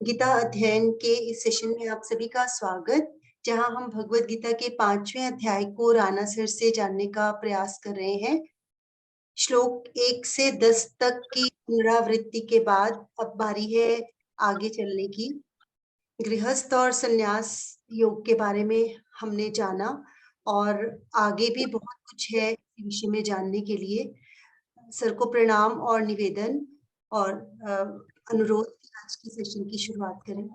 गीता अध्ययन के इस सेशन में आप सभी का स्वागत, जहां हम भगवत गीता के 5वें अध्याय को राना सिर से जानने का प्रयास कर रहे हैं। श्लोक 1 से 10 तक की पुनरावृत्ति के बाद अब बारी है आगे चलने की। गृहस्थ और संन्यास योग के बारे में हमने जाना और आगे भी बहुत कुछ है इस विषय में जानने के लिए। सर को प्रणाम और निवेदन और अनुरोध कि आज की सेशन की शुरुआत करें।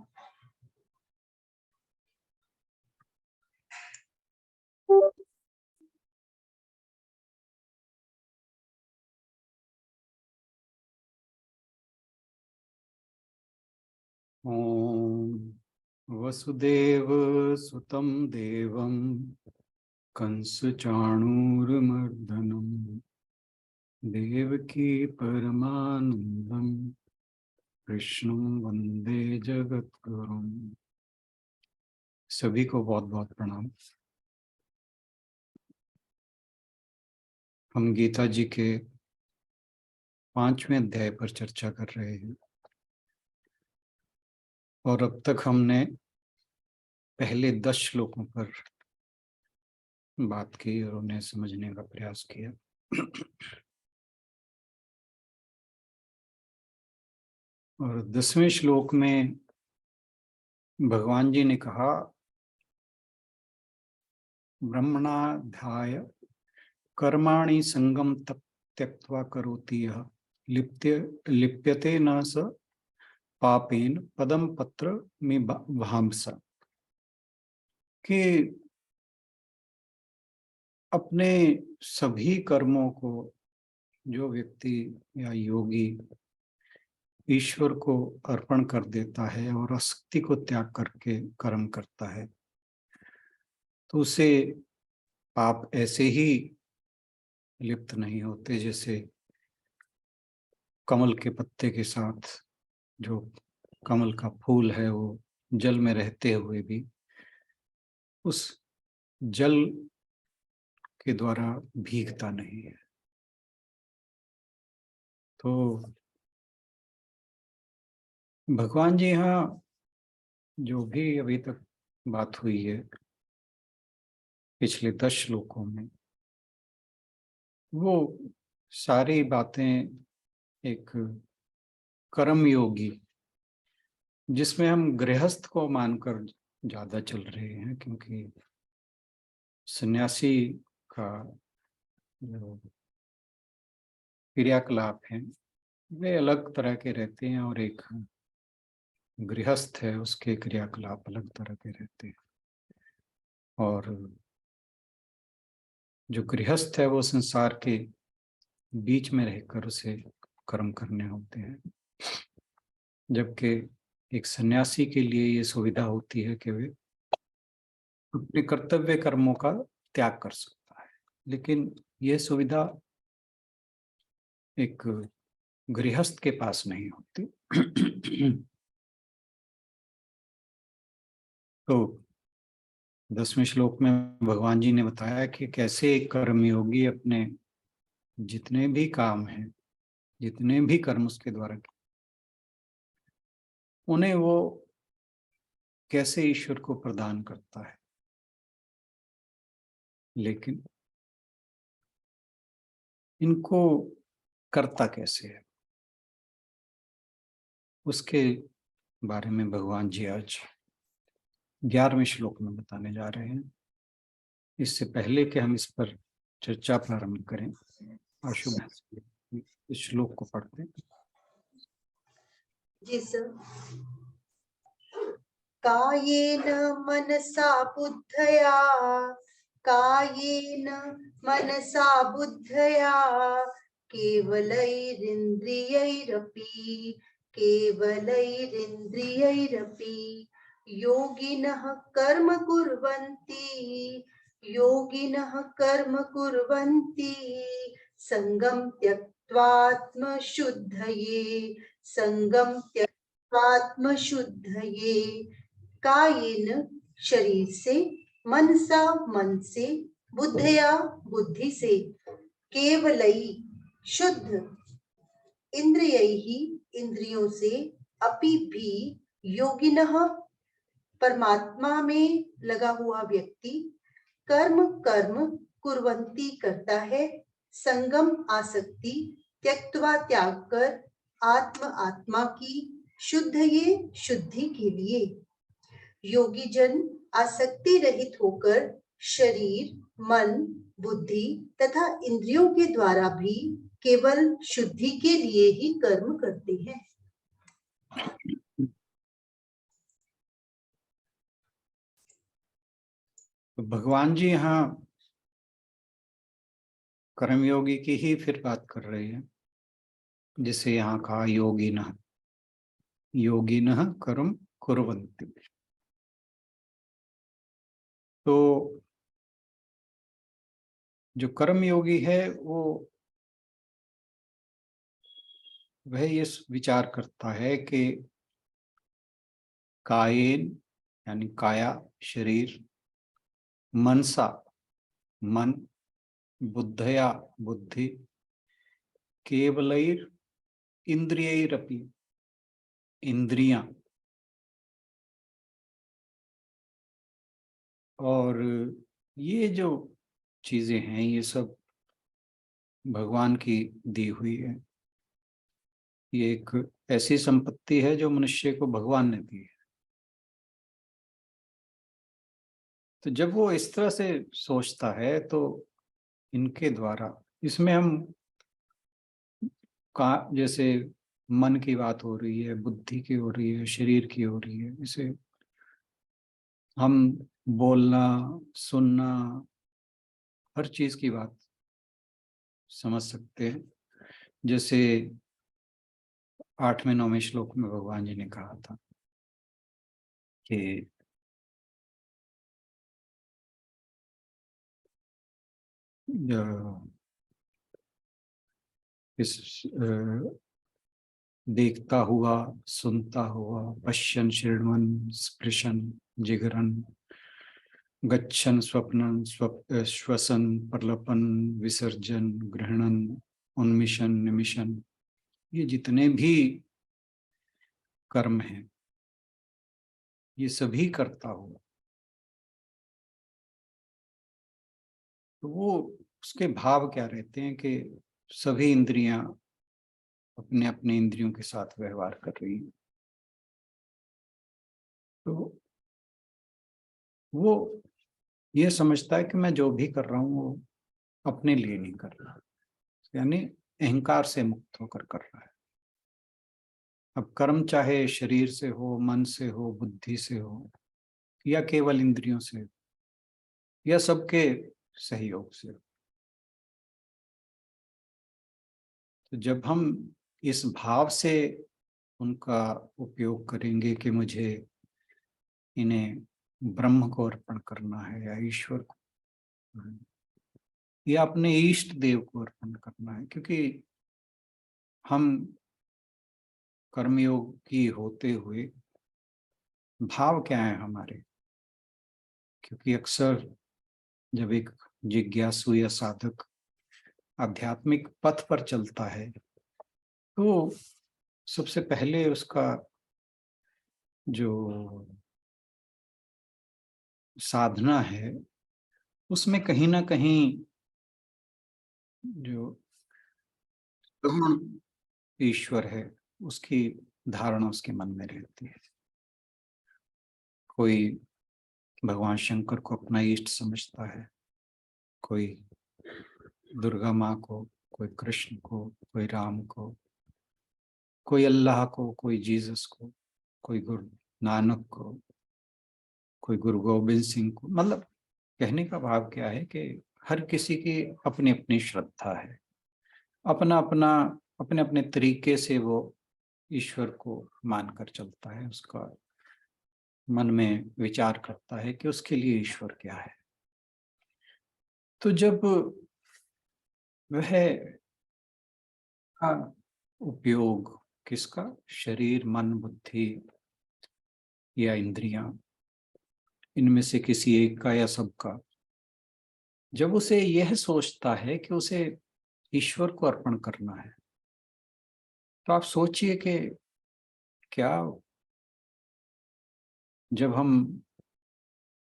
ओम वसुदेव सुतं देवं कंसचाणूरमर्दनं देवकी परमानंदं कृष्णं वंदे जगद्गुरुं। सभी को बहुत बहुत प्रणाम। हम गीता जी के 5वें अध्याय पर चर्चा कर रहे हैं और अब तक हमने पहले 10 श्लोकों पर बात की और उन्हें समझने का प्रयास किया। और 10वें श्लोक में भगवान जी ने कहा, ब्रह्मणाध्याय कर्माणि संगम त्यक्त्वा करोति यः लिप्यते न स पापेन पदम पत्र में भांसा। कि अपने सभी कर्मों को जो व्यक्ति या योगी ईश्वर को अर्पण कर देता है और आसक्ति को त्याग करके कर्म करता है, तो उसे पाप ऐसे ही लिप्त नहीं होते जैसे कमल के पत्ते के साथ जो कमल का फूल है वो जल में रहते हुए भी उस जल के द्वारा भीगता नहीं है। तो भगवान जी यहाँ जो भी अभी तक बात हुई है पिछले 10 श्लोकों में, वो सारी बातें एक कर्म योगी, जिसमें हम गृहस्थ को मानकर ज्यादा चल रहे हैं, क्योंकि सन्यासी का जो क्रियाकलाप है वे अलग तरह के रहते हैं और एक गृहस्थ है उसके क्रियाकलाप अलग तरह के रहते हैं। और जो गृहस्थ है वो संसार के बीच में रहकर उसे कर्म करने होते हैं, जबकि एक सन्यासी के लिए ये सुविधा होती है कि वे अपने कर्तव्य कर्मों का त्याग कर सकता है। लेकिन यह सुविधा एक गृहस्थ के पास नहीं होती। तो 10वें श्लोक में भगवान जी ने बताया कि कैसे एक कर्मयोगी अपने जितने भी काम हैं, जितने भी कर्म उसके द्वारा उन्हें वो कैसे ईश्वर को प्रदान करता है। लेकिन इनको करता कैसे है, उसके बारे में भगवान जी आज 11वें श्लोक में बताने जा रहे हैं। इससे पहले कि हम इस पर चर्चा प्रारंभ करें, अशुभ इस श्लोक को पढ़ते हैं। जी सर। कायेन मनसा बुद्धया, कायेन मनसा बुद्धया केवलैरिन्द्रियैरपि, केवलैरिन्द्रियैरपि योगिनः कर्म कुर्वन्ति, योगिनः कर्म कुर्वन्ति संगम त्यक्त्वात्मशुद्धये, संगम त्यक्त्वात्मशुद्धये। कायेन शरीर से, मनसा मन से, बुद्धया बुद्धि से, केवलई शुद्ध, इंद्रियैहि इंद्रियों से, अपि भी योगिनः परमात्मा में लगा हुआ व्यक्ति कर्म कर्म कुर्वन्ति करता है, संगम आसक्ति त्यक्त्वा त्याग कर आत्मा की शुद्धि के लिए। योगी जन आसक्ति रहित होकर शरीर, मन, बुद्धि तथा इंद्रियों के द्वारा भी केवल शुद्धि के लिए ही कर्म करते हैं। तो भगवान जी यहाँ कर्मयोगी की ही फिर बात कर रहे हैं, जिसे यहाँ कहा योगिनः कर्म कुर्वन्ति। तो जो कर्मयोगी है वह ये विचार करता है कि कायेन यानी काया शरीर, मनसा मन, बुद्धया बुद्धि, केवलैर इंद्रियैरपि इंद्रियां, और ये जो चीजें हैं ये सब भगवान की दी हुई है। ये एक ऐसी संपत्ति है जो मनुष्य को भगवान ने दी है। तो जब वो इस तरह से सोचता है तो इनके द्वारा इसमें हम का जैसे मन की बात हो रही है, बुद्धि की हो रही है, शरीर की हो रही है, इसे हम बोलना सुनना हर चीज की बात समझ सकते हैं। जैसे 8वें 9वें श्लोक में भगवान जी ने कहा था कि इस देखता हुआ, सुनता हुआ, पश्यन शृण्वन स्पृशन जिगरन गच्छन स्वप्नन श्वसन प्रलपन विसर्जन ग्रहणन उन्मिशन निमिशन, ये जितने भी कर्म हैं ये सभी करता हुआ। तो वो उसके भाव क्या रहते हैं कि सभी इंद्रियां अपने अपने इंद्रियों के साथ व्यवहार कर रही हैं। तो वो ये समझता है कि मैं जो भी कर रहा हूँ वो अपने लिए नहीं कर रहा, यानी अहंकार से मुक्त होकर कर रहा है। अब कर्म चाहे शरीर से हो, मन से हो, बुद्धि से हो, या केवल इंद्रियों से हो, या सबके सहयोग से हो। तो जब हम इस भाव से उनका उपयोग करेंगे कि मुझे इन्हें ब्रह्म को अर्पण करना है या ईश्वर को या अपने इष्ट देव को अर्पण करना है, क्योंकि हम कर्मयोग की होते हुए भाव क्या है हमारे, क्योंकि अक्सर जब एक जिज्ञासु या साधक आध्यात्मिक पथ पर चलता है तो सबसे पहले उसका जो साधना है उसमें कहीं ना कहीं जो ईश्वर है उसकी धारणा उसके मन में रहती है। कोई भगवान शंकर को अपना इष्ट समझता है, कोई दुर्गा माँ को, कोई कृष्ण को, कोई राम को, कोई अल्लाह को, कोई जीसस को, कोई गुरु नानक को, कोई गुरु गोविंद सिंह को। मतलब कहने का भाव क्या है कि हर किसी की अपनी अपनी श्रद्धा है, अपना अपना अपने अपने तरीके से वो ईश्वर को मानकर चलता है, उसका मन में विचार करता है कि उसके लिए ईश्वर क्या है। तो जब वह का उपयोग किसका, शरीर, मन, बुद्धि या इंद्रियां, इनमें से किसी एक का या सबका, जब उसे यह सोचता है कि उसे ईश्वर को अर्पण करना है, तो आप सोचिए कि क्या जब हम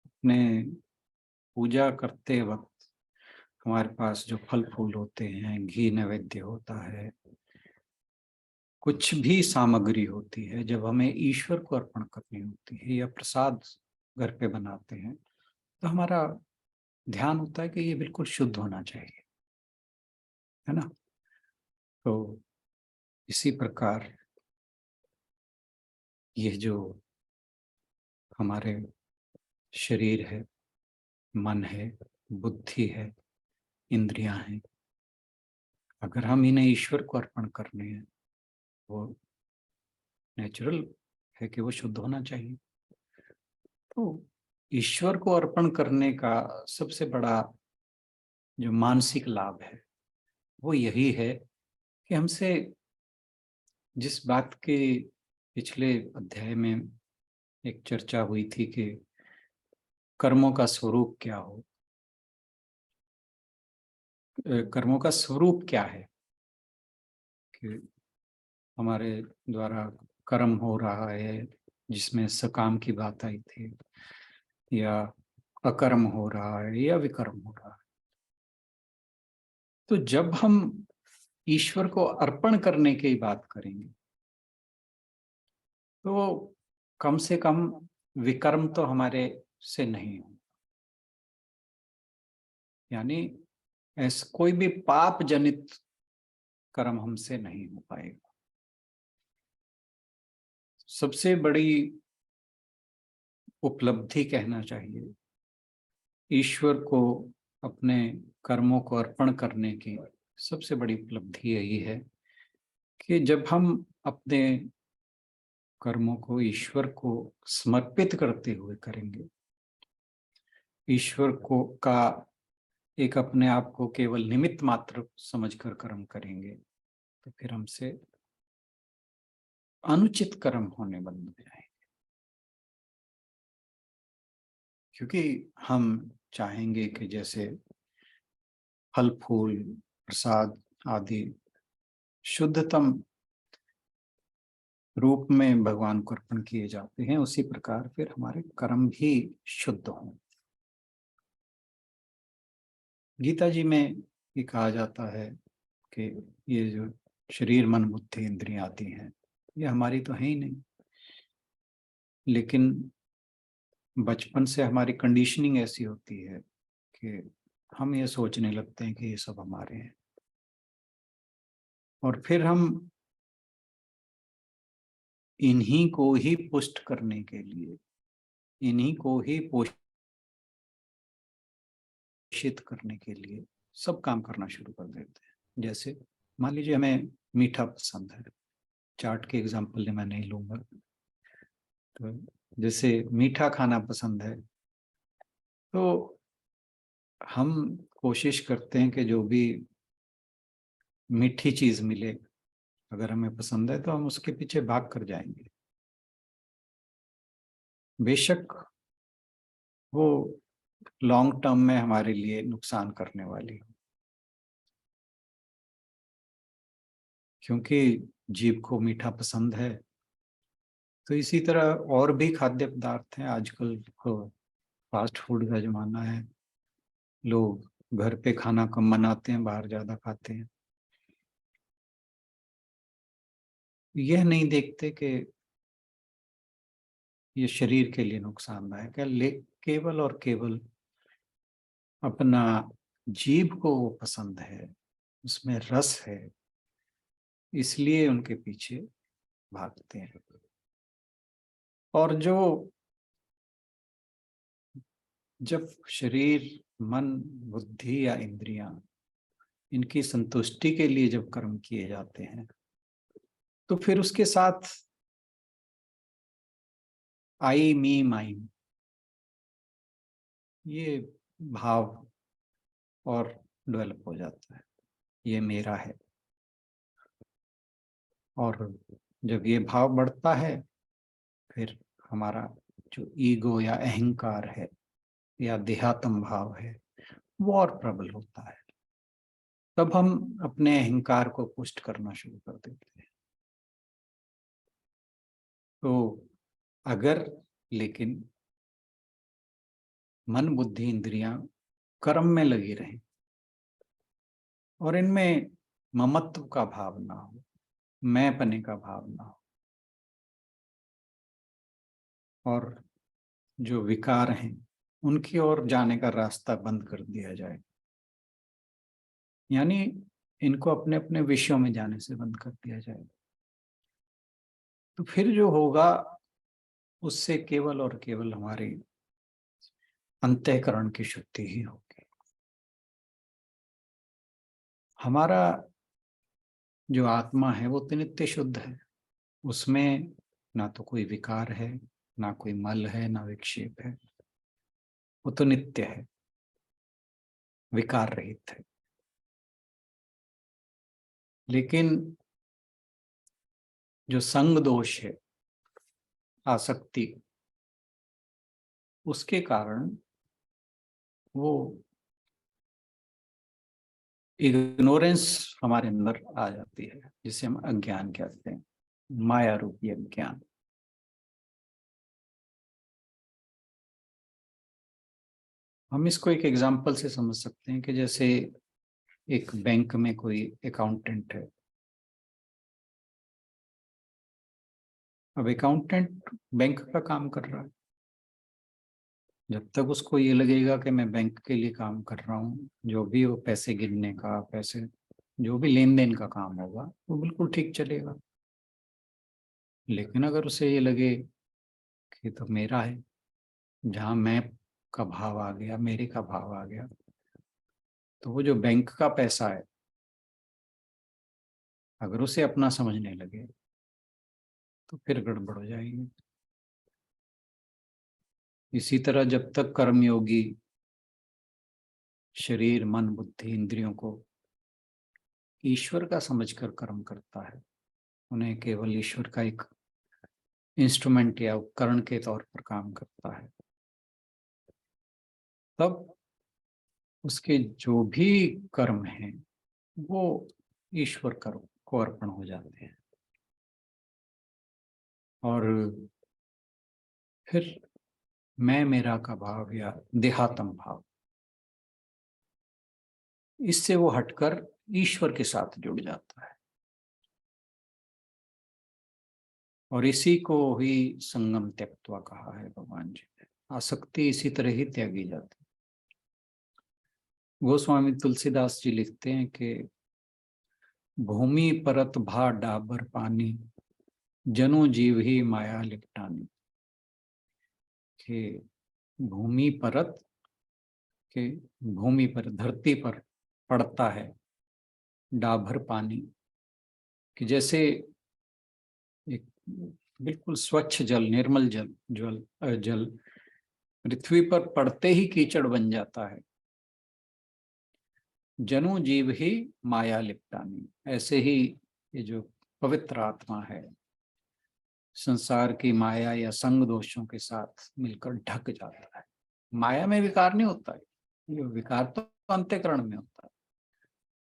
अपने पूजा करते वक्त हमारे पास जो फल फूल होते हैं, घी नैवेद्य होता है, कुछ भी सामग्री होती है, जब हमें ईश्वर को अर्पण करनी होती है या प्रसाद घर पे बनाते हैं, तो हमारा ध्यान होता है कि ये बिल्कुल शुद्ध होना चाहिए, है ना। तो इसी प्रकार ये जो हमारे शरीर है, मन है, बुद्धि है, इंद्रियां हैं, अगर हम इन्हें ईश्वर को अर्पण करने हैं, वो नेचुरल है कि वो शुद्ध होना चाहिए। तो ईश्वर को अर्पण करने का सबसे बड़ा जो मानसिक लाभ है वो यही है कि हमसे जिस बात के पिछले अध्याय में एक चर्चा हुई थी कि कर्मों का स्वरूप क्या हो, कर्मों का स्वरूप क्या है, कि हमारे द्वारा कर्म हो रहा है, जिसमें सकाम की बात आई थी, या अकर्म हो रहा है या विकर्म हो रहा है। तो जब हम ईश्वर को अर्पण करने की बात करेंगे तो कम से कम विकर्म तो हमारे से नहीं हो, यानी ऐसा कोई भी पाप जनित कर्म हमसे नहीं हो पाएगा। सबसे बड़ी उपलब्धि कहना चाहिए ईश्वर को अपने कर्मों को अर्पण करने की सबसे बड़ी उपलब्धि यही है कि जब हम अपने कर्मों को ईश्वर को समर्पित करते हुए करेंगे, ईश्वर को का एक अपने आप को केवल निमित्त मात्र समझकर कर्म करेंगे, तो फिर हमसे अनुचित कर्म होने बंद हो जाएंगे। क्योंकि हम चाहेंगे कि जैसे फल फूल प्रसाद आदि शुद्धतम रूप में भगवान को अर्पण किए जाते हैं, उसी प्रकार फिर हमारे कर्म भी शुद्ध हों। गीता जी में ये कहा जाता है कि ये जो शरीर मन बुद्धि इंद्रियां आती हैं ये हमारी तो है ही नहीं, लेकिन बचपन से हमारी कंडीशनिंग ऐसी होती है कि हम ये सोचने लगते हैं कि ये सब हमारे हैं, और फिर हम इन्हीं को ही पुष्ट करने के लिए, इन्हीं को ही पोषित करने के लिए सब काम करना शुरू कर देते हैं। जैसे मान लीजिए हमें मीठा पसंद है, चाट के एग्जाम्पल मैं नहीं लूंगा, तो जैसे मीठा खाना पसंद है तो हम कोशिश करते हैं कि जो भी मीठी चीज मिले अगर हमें पसंद है तो हम उसके पीछे भाग कर जाएंगे, बेशक वो लॉन्ग टर्म में हमारे लिए नुकसान करने वाली हो, क्योंकि जीभ को मीठा पसंद है। तो इसी तरह और भी खाद्य पदार्थ हैं, आजकल तो फास्ट फूड का जमाना है, लोग घर पे खाना कम बनाते हैं, बाहर ज्यादा खाते हैं। यह नहीं देखते कि ये शरीर के लिए नुकसानदायक है, केवल और केवल अपना जीभ को वो पसंद है, उसमें रस है, इसलिए उनके पीछे भागते हैं। और जब शरीर मन बुद्धि या इंद्रियां इनकी संतुष्टि के लिए जब कर्म किए जाते हैं तो फिर उसके साथ आई मी माइन ये भाव और डेवलप हो जाता है, ये मेरा है। और जब ये भाव बढ़ता है फिर हमारा जो ईगो या अहंकार है या देहात्म भाव है वो और प्रबल होता है, तब हम अपने अहंकार को पुष्ट करना शुरू कर देते हैं। तो अगर लेकिन मन बुद्धि इंद्रियां कर्म में लगी रहें और इनमें ममत्व का भाव ना हो, मैंपने का भाव ना हो, और जो विकार हैं उनकी ओर जाने का रास्ता बंद कर दिया जाए, यानी इनको अपने अपने विषयों में जाने से बंद कर दिया जाए। तो फिर जो होगा उससे केवल और केवल हमारी अंतःकरण की शुद्धि ही होगी। हमारा जो आत्मा है वो तो नित्य शुद्ध है, उसमें ना तो कोई विकार है, ना कोई मल है, ना विक्षेप है, वो तो नित्य है, विकार रहित है। लेकिन जो संग दोष है, आसक्ति, उसके कारण वो इग्नोरेंस हमारे अंदर आ जाती है, जिसे हम अज्ञान कहते हैं, माया रूपी अज्ञान। हम इसको एक एग्जाम्पल से समझ सकते हैं कि जैसे एक बैंक में कोई अकाउंटेंट है। अब अकाउंटेंट बैंक का काम कर रहा है, जब तक उसको ये लगेगा कि मैं बैंक के लिए काम कर रहा हूँ, जो भी वो पैसे गिनने का, पैसे जो भी लेन देन का काम होगा वो बिल्कुल ठीक चलेगा। लेकिन अगर उसे ये लगे कि तो मेरा है, जहाँ मैं का भाव आ गया, मेरे का भाव आ गया, तो वो जो बैंक का पैसा है अगर उसे अपना समझने लगे तो फिर गड़बड़ हो जाएगी। इसी तरह जब तक कर्मयोगी शरीर, मन, बुद्धि, इंद्रियों को ईश्वर का समझकर कर्म करता है, उन्हें केवल ईश्वर का एक इंस्ट्रूमेंट या उपकरण के तौर पर काम करता है, तब उसके जो भी कर्म हैं वो ईश्वर कर्म को अर्पण हो जाते हैं। और फिर मैं मेरा का भाव या देहात्म भाव, इससे वो हटकर ईश्वर के साथ जुड़ जाता है। और इसी को ही संगम त्यक्त्वा कहा है भगवान जी ने। आसक्ति इसी तरह ही त्यागी जाती है। गोस्वामी तुलसीदास जी लिखते हैं कि भूमि परत भा डाबर पानी, जनु जीव ही माया लिपटानी। कि भूमि परत के, भूमि पर, धरती पर पड़ता है डाबर पानी, कि जैसे एक बिल्कुल स्वच्छ जल, निर्मल जल पृथ्वी पर पड़ते ही कीचड़ बन जाता है। जनु जीव ही माया लिपटानी, ऐसे ही ये जो पवित्र आत्मा है संसार की माया या संग दोषों के साथ मिलकर ढक जाता है। माया में विकार नहीं होता है, ये विकार तो अंतःकरण में होता है।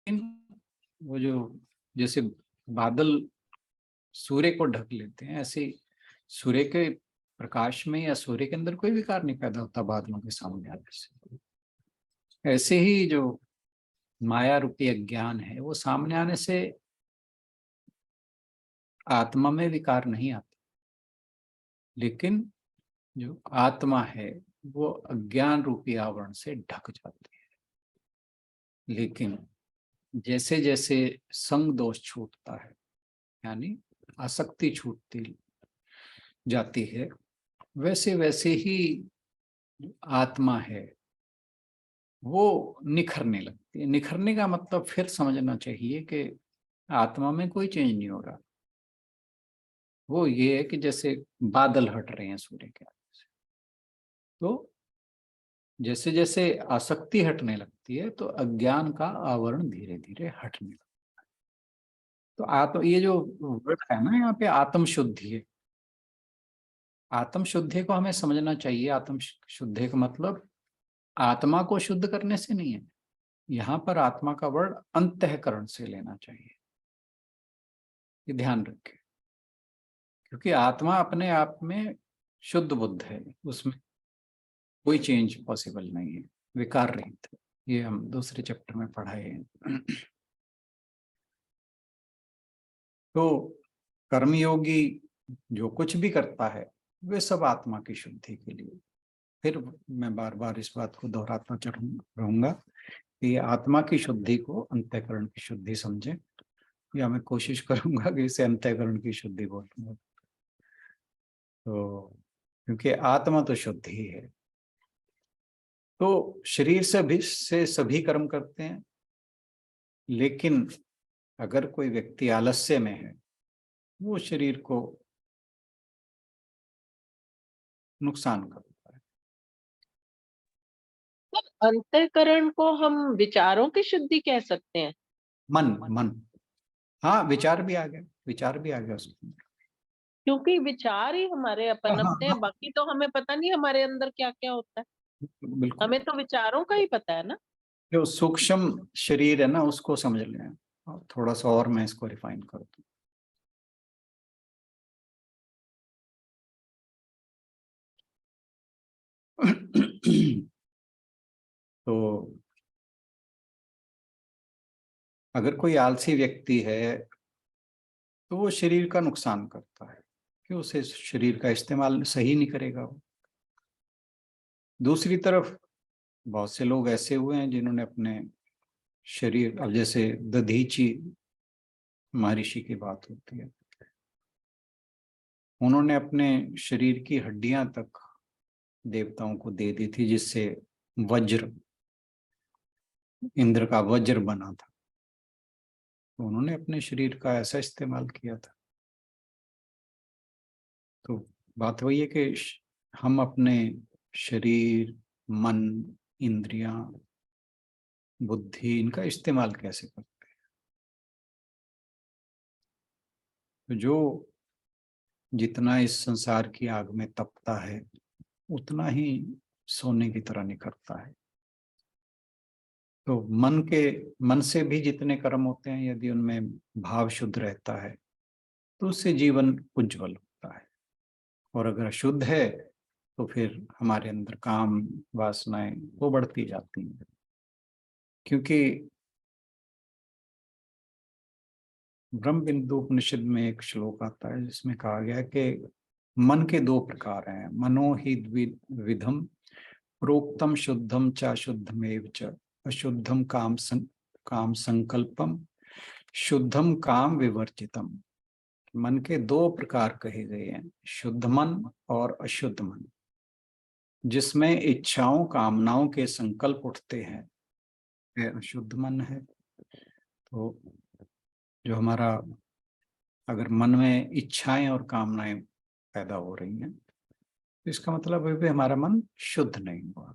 लेकिन वो जो जैसे बादल सूर्य को ढक लेते हैं, ऐसे सूर्य के प्रकाश में या सूर्य के अंदर कोई विकार नहीं पैदा होता बादलों के सामने आने से। ऐसे ही जो माया रूपी अज्ञान है वो सामने आने से आत्मा में विकार नहीं आता, लेकिन जो आत्मा है वो अज्ञान रूपी आवरण से ढक जाती है। लेकिन जैसे जैसे संग दोष छूटता है, यानी आसक्ति छूटती जाती है, वैसे वैसे ही आत्मा है वो निखरने लगती है। निखरने का मतलब फिर समझना चाहिए कि आत्मा में कोई चेंज नहीं हो रहा। वो ये है कि जैसे बादल हट रहे हैं सूर्य के आगे से, तो जैसे जैसे आसक्ति हटने लगती है तो अज्ञान का आवरण धीरे धीरे हटने लगता है। तो ये जो वर्ड है ना यहाँ पे, आत्म शुद्धि है। आत्म शुद्धि को हमें समझना चाहिए। आत्म शुद्धि का मतलब आत्मा को शुद्ध करने से नहीं है, यहाँ पर आत्मा का वर्ड अंतःकरण से लेना चाहिए, ये ध्यान रखें। क्योंकि आत्मा अपने आप में शुद्ध बुद्ध है, उसमें कोई चेंज पॉसिबल नहीं है, विकार रहित है। ये हम दूसरे चैप्टर में पढ़ाए हैं। तो कर्मयोगी जो कुछ भी करता है वे सब आत्मा की शुद्धि के लिए। फिर मैं बार बार इस बात को दोहराता रहूंगा कि आत्मा की शुद्धि को अंतःकरण की शुद्धि समझे, या मैं कोशिश करूंगा कि इसे अंतःकरण की शुद्धि बोलूंगा। तो क्योंकि आत्मा तो शुद्ध ही है। तो शरीर से सभी कर्म करते हैं, लेकिन अगर कोई व्यक्ति आलस्य में है, वो शरीर को नुकसान करता है। अंतःकरण को हम विचारों की शुद्धि कह सकते हैं। मन, हाँ, विचार भी आ गया, विचार भी आ गया उसमें। क्योंकि विचार ही हमारे हाँ अपन अपने हैं, हाँ, बाकी तो हमें पता नहीं हमारे अंदर क्या क्या होता है। बिल्कुल। हमें तो विचारों का ही पता है ना। जो सूक्ष्म शरीर है ना, उसको समझ लें। और थोड़ा सा और मैं इसको रिफाइन कर दूं। तो अगर कोई आलसी व्यक्ति है तो वो शरीर का नुकसान करता है, कि उसे शरीर का इस्तेमाल सही नहीं करेगा वो। दूसरी तरफ बहुत से लोग ऐसे हुए हैं जिन्होंने अपने शरीर, अब जैसे दधीची महर्षि की बात होती है, उन्होंने अपने शरीर की हड्डियां तक देवताओं को दे दी थी, जिससे वज्र, इंद्र का वज्र बना था। तो उन्होंने अपने शरीर का ऐसा इस्तेमाल किया था। तो बात वही है कि हम अपने शरीर, मन, इंद्रियां, बुद्धि, इनका इस्तेमाल कैसे करते हैं। तो जो जितना इस संसार की आग में तपता है, उतना ही सोने की तरह निखरता है। तो मन से भी जितने कर्म होते हैं, यदि उनमें भाव शुद्ध रहता है तो उससे जीवन उज्जवल होता है। और अगर अशुद्ध है तो फिर हमारे अंदर काम वासनाएं वो बढ़ती जाती हैं। क्योंकि ब्रह्म बिंदु उपनिषद में एक श्लोक आता है जिसमें कहा गया है कि मन के दो प्रकार हैं, मनो ही द्विविधम, प्रोक्तम शुद्धम च शुद्धमेव च, अशुद्धम काम संकल्पम, शुद्धम काम विवर्जितम। मन के दो प्रकार कहे गए हैं, शुद्ध मन और अशुद्ध मन। जिसमें इच्छाओं कामनाओं के संकल्प उठते हैं, यह अशुद्ध मन है। तो जो हमारा, अगर मन में इच्छाएं और कामनाएं पैदा हो रही हैं, तो इसका मतलब है कि हमारा मन शुद्ध नहीं हुआ।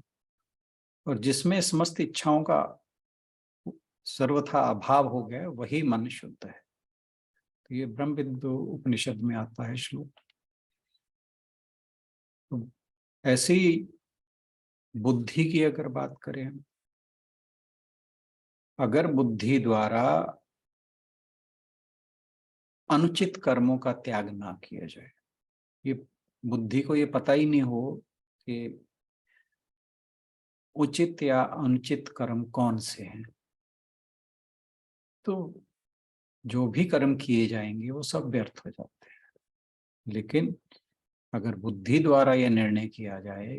और जिसमें समस्त इच्छाओं का सर्वथा अभाव हो गया, वही मन शुद्ध है। तो ये ब्रह्म बिंदु उपनिषद में आता है श्लोक। तो ऐसी बुद्धि की अगर बात करें, अगर बुद्धि द्वारा अनुचित कर्मों का त्याग ना किया जाए, ये बुद्धि को ये पता ही नहीं हो कि उचित या अनुचित कर्म कौन से हैं, तो जो भी कर्म किए जाएंगे वो सब व्यर्थ हो जाते हैं। लेकिन अगर बुद्धि द्वारा यह निर्णय किया जाए,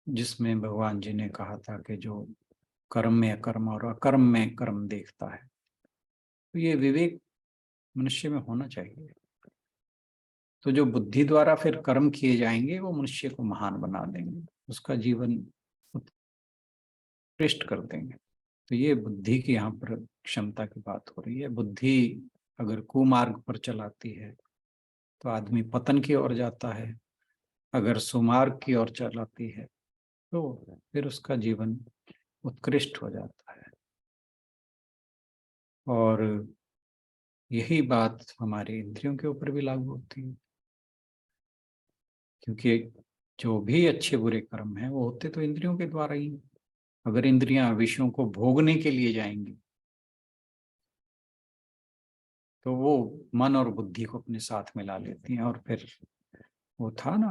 जिसमें भगवान जी ने कहा था कि जो कर्म में अकर्म और अकर्म में कर्म देखता है, तो ये विवेक मनुष्य में होना चाहिए। तो जो बुद्धि द्वारा फिर कर्म किए जाएंगे वो मनुष्य को महान बना देंगे, उसका जीवन उत्कृष्ट कर देंगे। तो ये बुद्धि की यहाँ पर क्षमता की बात हो रही है। बुद्धि अगर कुमार्ग पर चलाती है तो आदमी पतन की ओर जाता है, अगर सुमार्ग की ओर चलाती है तो फिर उसका जीवन उत्कृष्ट हो जाता है। और यही बात हमारी इंद्रियों के ऊपर भी लागू होती है, क्योंकि जो भी अच्छे बुरे कर्म हैं वो होते तो इंद्रियों के द्वारा ही। अगर इंद्रियां विषयों को भोगने के लिए जाएंगी तो वो मन और बुद्धि को अपने साथ मिला लेती हैं, और फिर वो था ना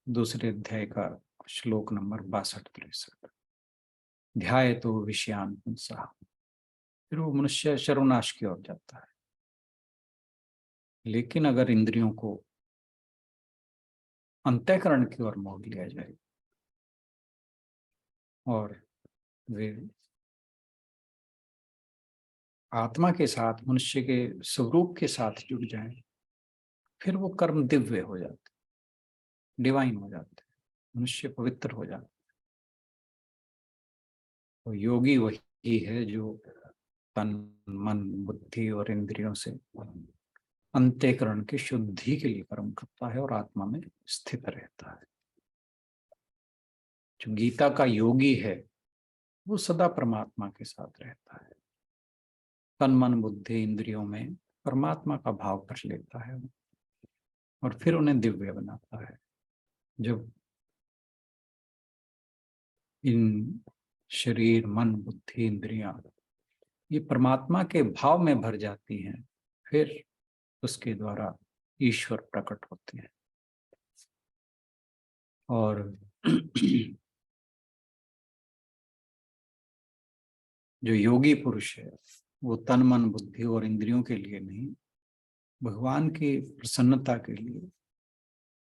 दूसरे अध्याय का श्लोक नंबर 62-63, ध्याय तो विषयान पुंसः। फिर वो मनुष्य सर्वनाश की ओर जाता है। लेकिन अगर इंद्रियों को अंतःकरण की ओर मोड़ लिया जाए और वे आत्मा के साथ, मनुष्य के स्वरूप के साथ जुड़ जाएं, फिर वो कर्म दिव्य हो जाते, डिवाइन हो जाते, मनुष्य पवित्र हो जाता। तो योगी वही है जो तन, मन, बुद्धि और इंद्रियों से अंतःकरण की शुद्धि के लिए कर्म करता है और आत्मा में स्थित रहता है। जो गीता का योगी है वो सदा परमात्मा के साथ रहता है, तन मन बुद्धि इंद्रियों में परमात्मा का भाव कर लेता है और फिर उन्हें दिव्य बनाता है। जब इन शरीर, मन, बुद्धि, इंद्रियां ये परमात्मा के भाव में भर जाती हैं, फिर उसके द्वारा ईश्वर प्रकट होते हैं। और जो योगी पुरुष है वो तन मन बुद्धि और इंद्रियों के लिए नहीं, भगवान की प्रसन्नता के लिए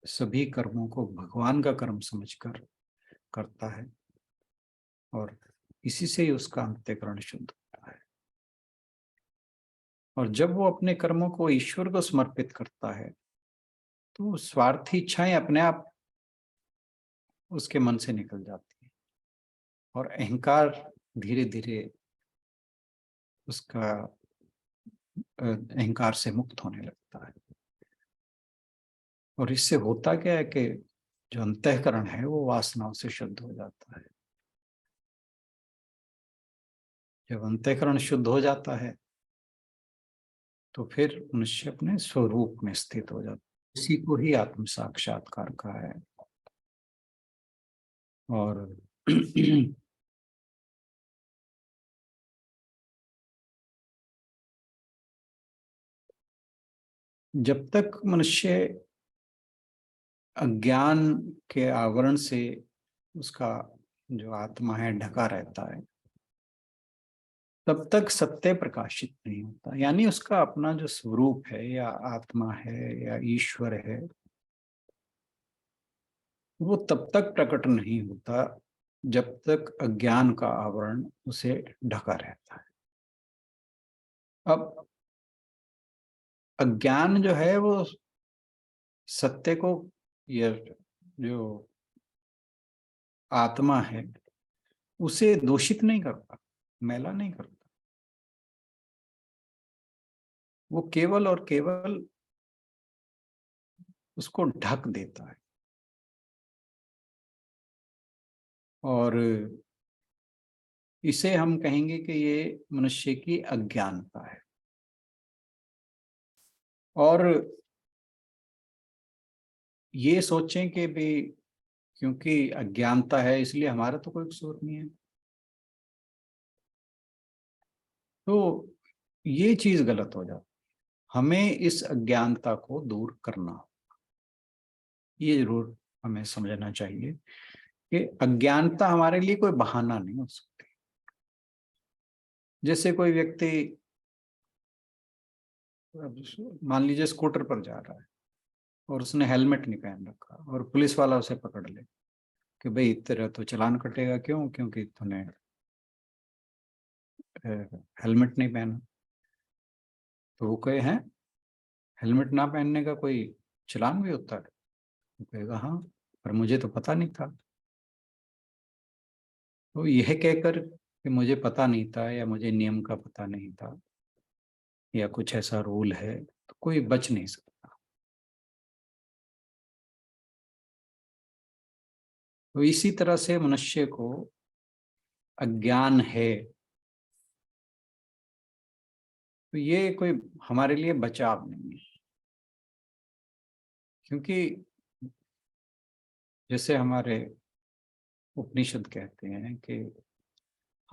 सभी कर्मों को भगवान का कर्म समझकर करता है और इसी से ही उसका अंतःकरण शुद्ध होता है। और जब वो अपने कर्मों को ईश्वर को समर्पित करता है तो स्वार्थी इच्छाएं अपने आप उसके मन से निकल जाती है और अहंकार धीरे धीरे उसका अहंकार से मुक्त होने लगता है। और इससे होता क्या है कि जो अंतःकरण है वो वासनाओं से शुद्ध हो जाता है। जब अंतःकरण शुद्ध हो जाता है तो फिर मनुष्य अपने स्वरूप में स्थित हो जाता है। इसी को ही आत्म साक्षात्कार कहा है। और जब तक मनुष्य अज्ञान के आवरण से उसका जो आत्मा है ढका रहता है, तब तक सत्य प्रकाशित नहीं होता। यानी उसका अपना जो स्वरूप है या आत्मा है या ईश्वर है वो तब तक प्रकट नहीं होता जब तक अज्ञान का आवरण उसे ढका रहता है। अब अज्ञान जो है वो सत्य को, या जो आत्मा है उसे दूषित नहीं करता, मैला नहीं करता। वो केवल और केवल उसको ढक देता है। और इसे हम कहेंगे कि ये मनुष्य की अज्ञानता है। और ये सोचें कि भी क्योंकि अज्ञानता है इसलिए हमारा तो कोई कसूर नहीं है, तो ये चीज गलत हो जाती। हमें इस अज्ञानता को दूर करना, ये जरूर हमें समझना चाहिए कि अज्ञानता हमारे लिए कोई बहाना नहीं हो सकती। जैसे कोई व्यक्ति मान लीजिए स्कूटर पर जा रहा है और उसने हेलमेट नहीं पहन रखा और पुलिस वाला उसे पकड़ ले कि भाई तेरा तो चालान कटेगा, क्यों? क्योंकि तूने हेलमेट नहीं पहना। तो वो कहे हैं हेलमेट ना पहनने का कोई चालान भी होता है? वो कहेगा हाँ, पर मुझे तो पता नहीं था। तो यह कहकर कि मुझे पता नहीं था या मुझे नियम का पता नहीं था या कुछ ऐसा रूल है, तो कोई बच नहीं सकता। तो इसी तरह से मनुष्य को अज्ञान है तो ये कोई हमारे लिए बचाव नहीं है। क्योंकि जैसे हमारे उपनिषद कहते हैं कि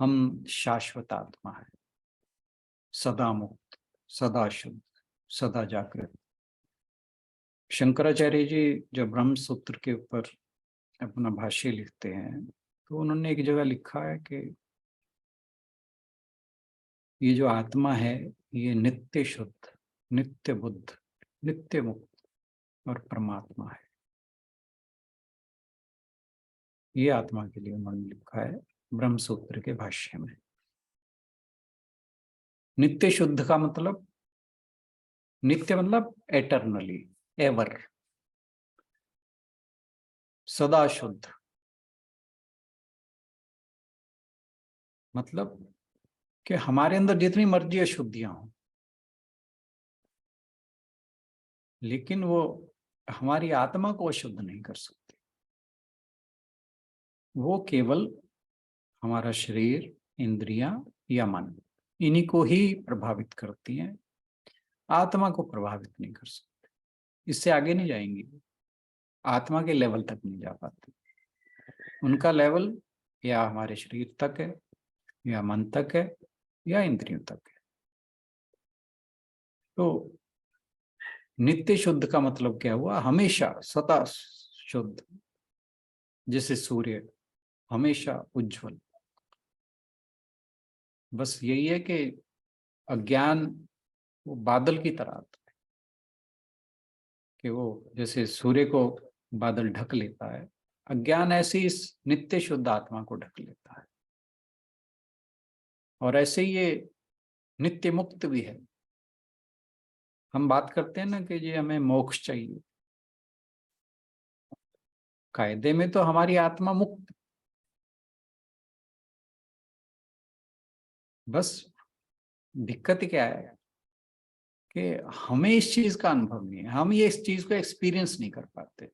हम शाश्वत आत्मा है, सदा मुक्त, सदा शुद्ध, सदा जागृत। शंकराचार्य जी जब ब्रह्म सूत्र के ऊपर अपना भाष्य लिखते हैं तो उन्होंने एक जगह लिखा है कि ये जो आत्मा है ये नित्य शुद्ध, नित्य बुद्ध, नित्य मुक्त और परमात्मा है। ये आत्मा के लिए उन्होंने लिखा है ब्रह्म सूत्र के भाष्य में। नित्य शुद्ध का मतलब, नित्य मतलब एटर्नली, एवर, सदा शुद्ध, मतलब कि हमारे अंदर जितनी मर्जी अशुद्धियां हों, लेकिन वो हमारी आत्मा को अशुद्ध नहीं कर सकते। वो केवल हमारा शरीर, इंद्रियां या मन, इन्हीं को ही प्रभावित करती हैं, आत्मा को प्रभावित नहीं कर सकते। इससे आगे नहीं जाएंगी, आत्मा के लेवल तक नहीं जा पाते। उनका लेवल या हमारे शरीर तक है, या मन तक है, या इंद्रियों तक है। तो नित्य शुद्ध का मतलब क्या हुआ? हमेशा सदा शुद्ध, जैसे सूर्य हमेशा उज्जवल। बस यही है कि अज्ञान वो बादल की तरह आता है कि वो जैसे सूर्य को बादल ढक लेता है, अज्ञान ऐसे इस नित्य शुद्ध आत्मा को ढक लेता है। और ऐसे ही ये नित्य मुक्त भी है। हम बात करते हैं ना कि जी हमें मोक्ष चाहिए, कायदे में तो हमारी आत्मा मुक्त, बस दिक्कत क्या है कि हमें इस चीज का अनुभव नहीं है, हम ये इस चीज को एक्सपीरियंस नहीं कर पाते।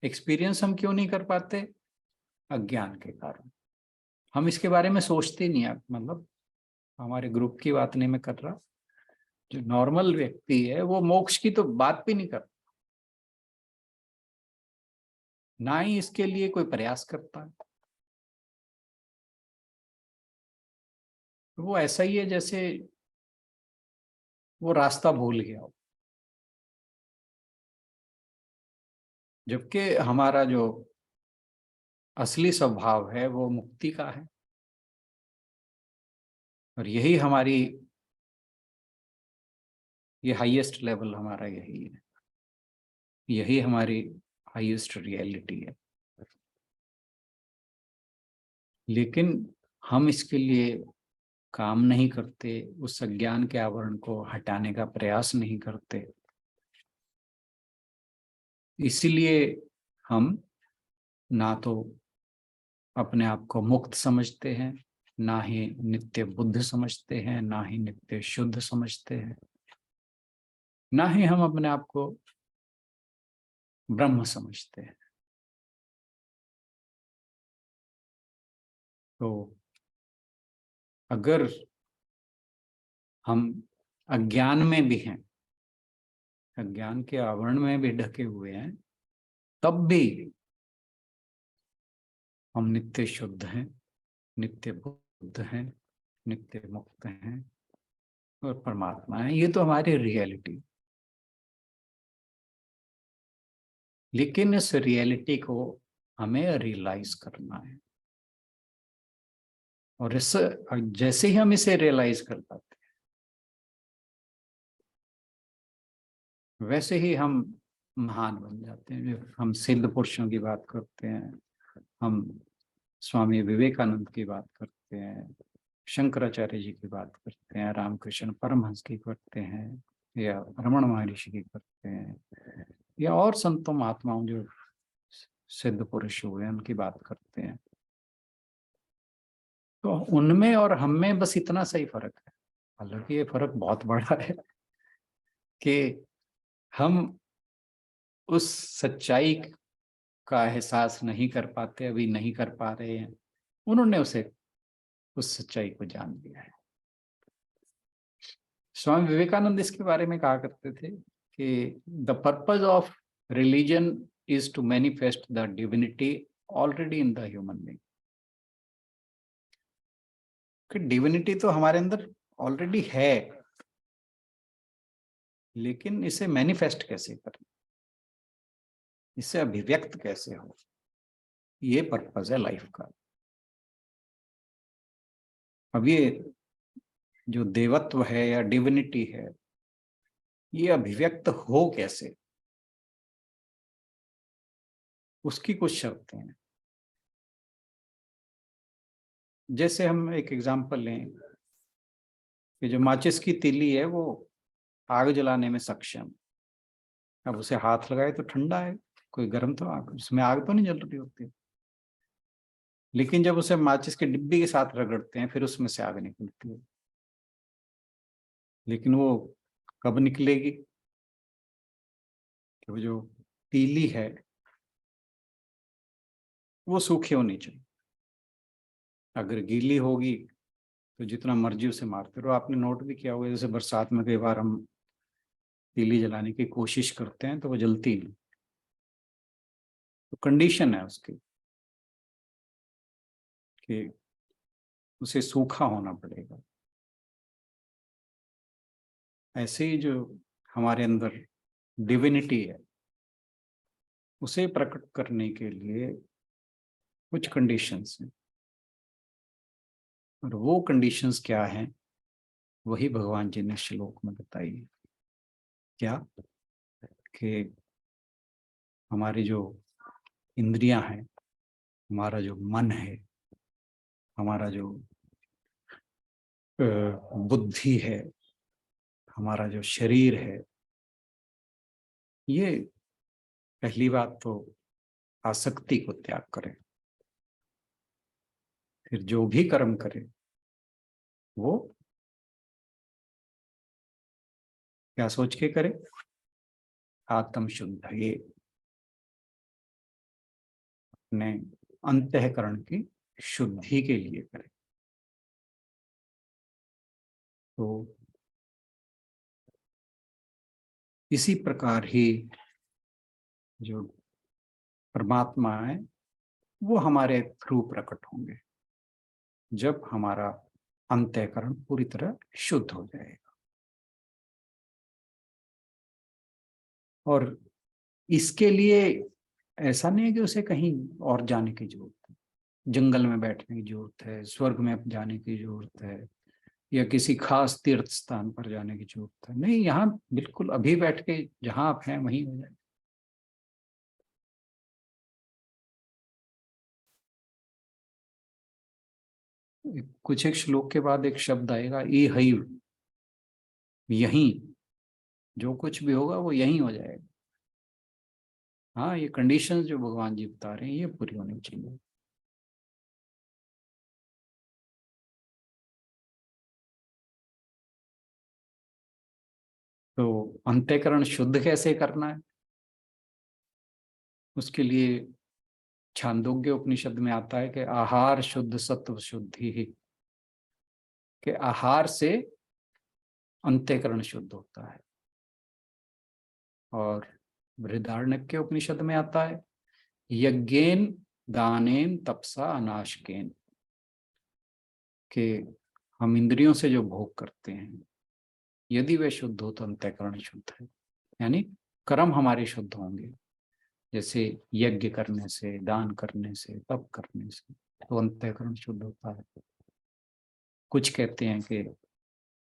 एक्सपीरियंस हम क्यों नहीं कर पाते? अज्ञान के कारण। हम इसके बारे में सोचते नहीं है, मतलब हमारे ग्रुप की बात नहीं मैं कर रहा, जो नॉर्मल व्यक्ति है वो मोक्ष की तो बात भी नहीं करता, ना ही इसके लिए कोई प्रयास करता है। वो ऐसा ही है जैसे वो रास्ता भूल गया हो, जबकि हमारा जो असली स्वभाव है वो मुक्ति का है। और यही हमारी, ये हाईएस्ट लेवल हमारा यही है, यही हमारी हाईएस्ट रियलिटी है। लेकिन हम इसके लिए काम नहीं करते, उस अज्ञान के आवरण को हटाने का प्रयास नहीं करते। इसीलिए हम ना तो अपने आप को मुक्त समझते हैं, ना ही नित्य बुद्ध समझते हैं, ना ही नित्य शुद्ध समझते हैं, ना ही हम अपने आप को ब्रह्म समझते हैं। तो अगर हम अज्ञान में भी हैं, अज्ञान के आवरण में भी ढके हुए हैं, तब भी हम नित्य शुद्ध हैं, नित्य बुद्ध हैं, नित्य मुक्त हैं और परमात्मा है। ये तो हमारी रियलिटी। लेकिन इस रियलिटी को हमें रियलाइज करना है, और इस जैसे ही हम इसे रियलाइज कर पाते हैं, वैसे ही हम महान बन जाते हैं। जब हम सिद्ध पुरुषों की बात करते हैं, हम स्वामी विवेकानंद की बात करते हैं, शंकराचार्य जी की बात करते हैं, रामकृष्ण परमहंस की करते हैं, या रमण महर्षि की करते हैं, या और संतों महात्माओं जो सिद्ध पुरुष हुए हैं उनकी बात करते हैं, तो उनमें और हम में बस इतना सही फर्क है। हालांकि ये फर्क बहुत बड़ा है कि हम उस सच्चाई का एहसास नहीं कर पाते, अभी नहीं कर पा रहे हैं। उन्होंने उस सच्चाई को जान लिया है। स्वामी विवेकानंद इसके बारे में कहा करते थे कि the purpose of religion is to manifest the divinity already in the human being. कि डिविनिटी तो हमारे अंदर ऑलरेडी है, लेकिन इसे मैनिफेस्ट कैसे करें, इससे अभिव्यक्त कैसे हो, ये पर्पस है लाइफ का। अब ये जो देवत्व है या डिविनिटी है, ये अभिव्यक्त हो कैसे, उसकी कुछ शर्तें हैं। जैसे हम एक एग्जांपल लें कि जो माचिस की तीली है वो आग जलाने में सक्षम, अब उसे हाथ लगाए तो ठंडा है, कोई गर्म तो आग, उसमें आग तो नहीं जल रही होती। लेकिन जब उसे माचिस की डिब्बी के साथ रगड़ते हैं फिर उसमें से आग निकलती है। लेकिन वो कब निकलेगी, कि वो जो तीली है वो सूखी होनी चाहिए। अगर गीली होगी तो जितना मर्जी उसे मारते रहो। आपने नोट भी किया होगा, जैसे बरसात में कई बार हम तीली जलाने की कोशिश करते हैं तो वो जलती नहीं। तो कंडीशन है उसकी कि उसे सूखा होना पड़ेगा। ऐसे ही जो हमारे अंदर डिविनिटी है, उसे प्रकट करने के लिए कुछ कंडीशंस हैं, और वो कंडीशंस क्या हैं वही भगवान जी ने श्लोक में बताई है। क्या कि हमारी जो इंद्रियां हैं, हमारा जो मन है, हमारा जो बुद्धि है, हमारा जो शरीर है, ये पहली बात तो आसक्ति को त्याग करें। फिर जो भी कर्म करे वो क्या सोच के करे, आत्म शुद्ध, ये अपने अंतःकरण की शुद्धि के लिए करे। तो इसी प्रकार ही जो परमात्मा है वो हमारे थ्रू प्रकट होंगे जब हमारा अंतःकरण पूरी तरह शुद्ध हो जाएगा। और इसके लिए ऐसा नहीं है कि उसे कहीं और जाने की जरूरत है, जंगल में बैठने की जरूरत है, स्वर्ग में जाने की जरूरत है, या किसी खास तीर्थ स्थान पर जाने की जरूरत है। नहीं, यहाँ बिल्कुल अभी बैठ के जहां आप हैं वहीं हो जाए। कुछ एक श्लोक के बाद एक शब्द आएगा, ई हई, यहीं जो कुछ भी होगा वो यहीं हो जाएगा। हाँ, ये कंडीशंस जो भगवान जी बता रहे हैं ये पूरी होनी चाहिए। तो अंतःकरण शुद्ध कैसे करना है, उसके लिए छांदोग्य उपनिषद में आता है कि आहार शुद्ध सत्व शुद्धि ही, कि आहार से अंतःकरण शुद्ध होता है। और बृहदारण्यक के उपनिषद में आता है यज्ञेन दानेन तपसा अनाशकेन, कि हम इंद्रियों से जो भोग करते हैं यदि वे शुद्ध हो तो अंतःकरण शुद्ध है। यानी कर्म हमारे शुद्ध होंगे, जैसे यज्ञ करने से, दान करने से, तप करने से, तो अंतःकरण शुद्ध होता है। कुछ कहते हैं कि,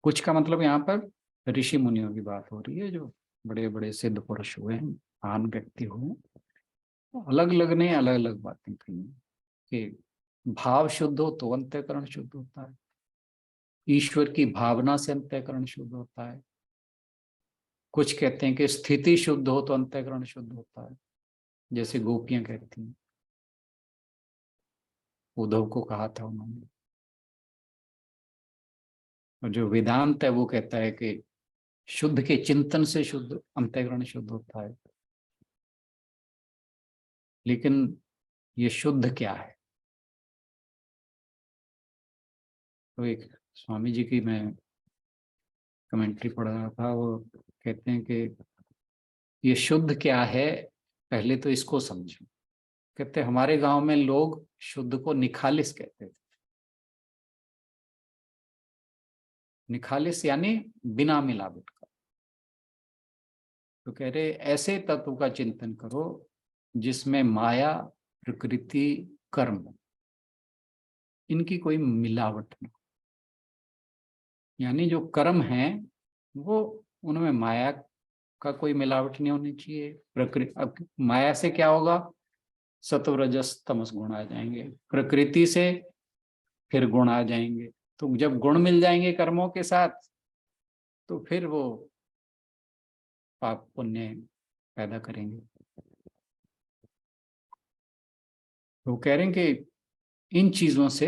कुछ का मतलब यहाँ पर ऋषि मुनियों की बात हो रही है, जो बड़े बड़े सिद्ध पुरुष हुए हैं, महान व्यक्ति हुए हैं, अलग अलग ने अलग अलग बातें कही हैं कि भाव शुद्ध हो तो अंतःकरण शुद्ध होता है, ईश्वर की भावना से अंतःकरण शुद्ध होता है। कुछ कहते हैं कि स्थिति शुद्ध हो तो अंतःकरण शुद्ध होता है, जैसे गोपियां कहती हैं, उद्धव को कहा था उन्होंने। और जो वेदांत है वो कहता है कि शुद्ध के चिंतन से शुद्ध अंतःकरण शुद्ध होता है। लेकिन ये शुद्ध क्या है, तो एक स्वामी जी की मैं कमेंट्री पढ़ रहा था, वो कहते हैं कि ये शुद्ध क्या है, पहले तो इसको समझो। कहते हमारे गांव में लोग शुद्ध को निखालिस कहते थे। निखालिस यानी बिना मिलावट का। तो कह रहे ऐसे तत्व का चिंतन करो जिसमें माया, प्रकृति, कर्म, इनकी कोई मिलावट नहीं। यानी जो कर्म है वो उनमें माया का कोई मिलावट नहीं होनी चाहिए। प्रकृति, अब माया से क्या होगा, सत्व रजस तमस गुण आ जाएंगे, प्रकृति से फिर गुण आ जाएंगे। तो जब गुण मिल जाएंगे कर्मों के साथ तो फिर वो पाप पुण्य पैदा करेंगे। तो कह रहे हैं कि इन चीजों से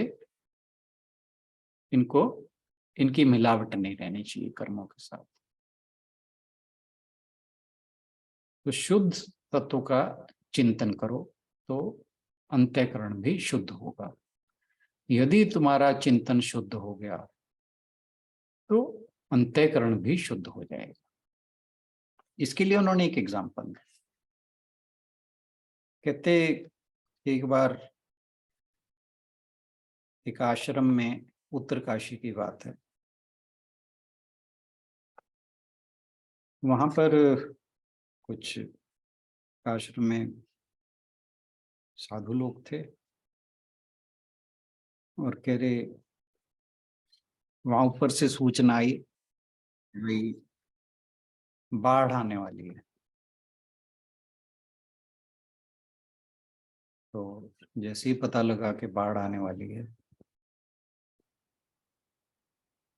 इनकी मिलावट नहीं रहनी चाहिए कर्मों के साथ। तो शुद्ध तत्व का चिंतन करो तो अंतःकरण भी शुद्ध होगा। यदि तुम्हारा चिंतन शुद्ध हो गया तो अंतःकरण भी शुद्ध हो जाएगा। इसके लिए उन्होंने एक एग्जाम्पल दिया। कहते एक बार एक आश्रम में, उत्तरकाशी की बात है, वहां पर कुछ आश्रम में साधु लोग थे और कह रहे वहां ऊपर से सूचना आई भाई बाढ़ आने वाली है। तो जैसे ही पता लगा कि बाढ़ आने वाली है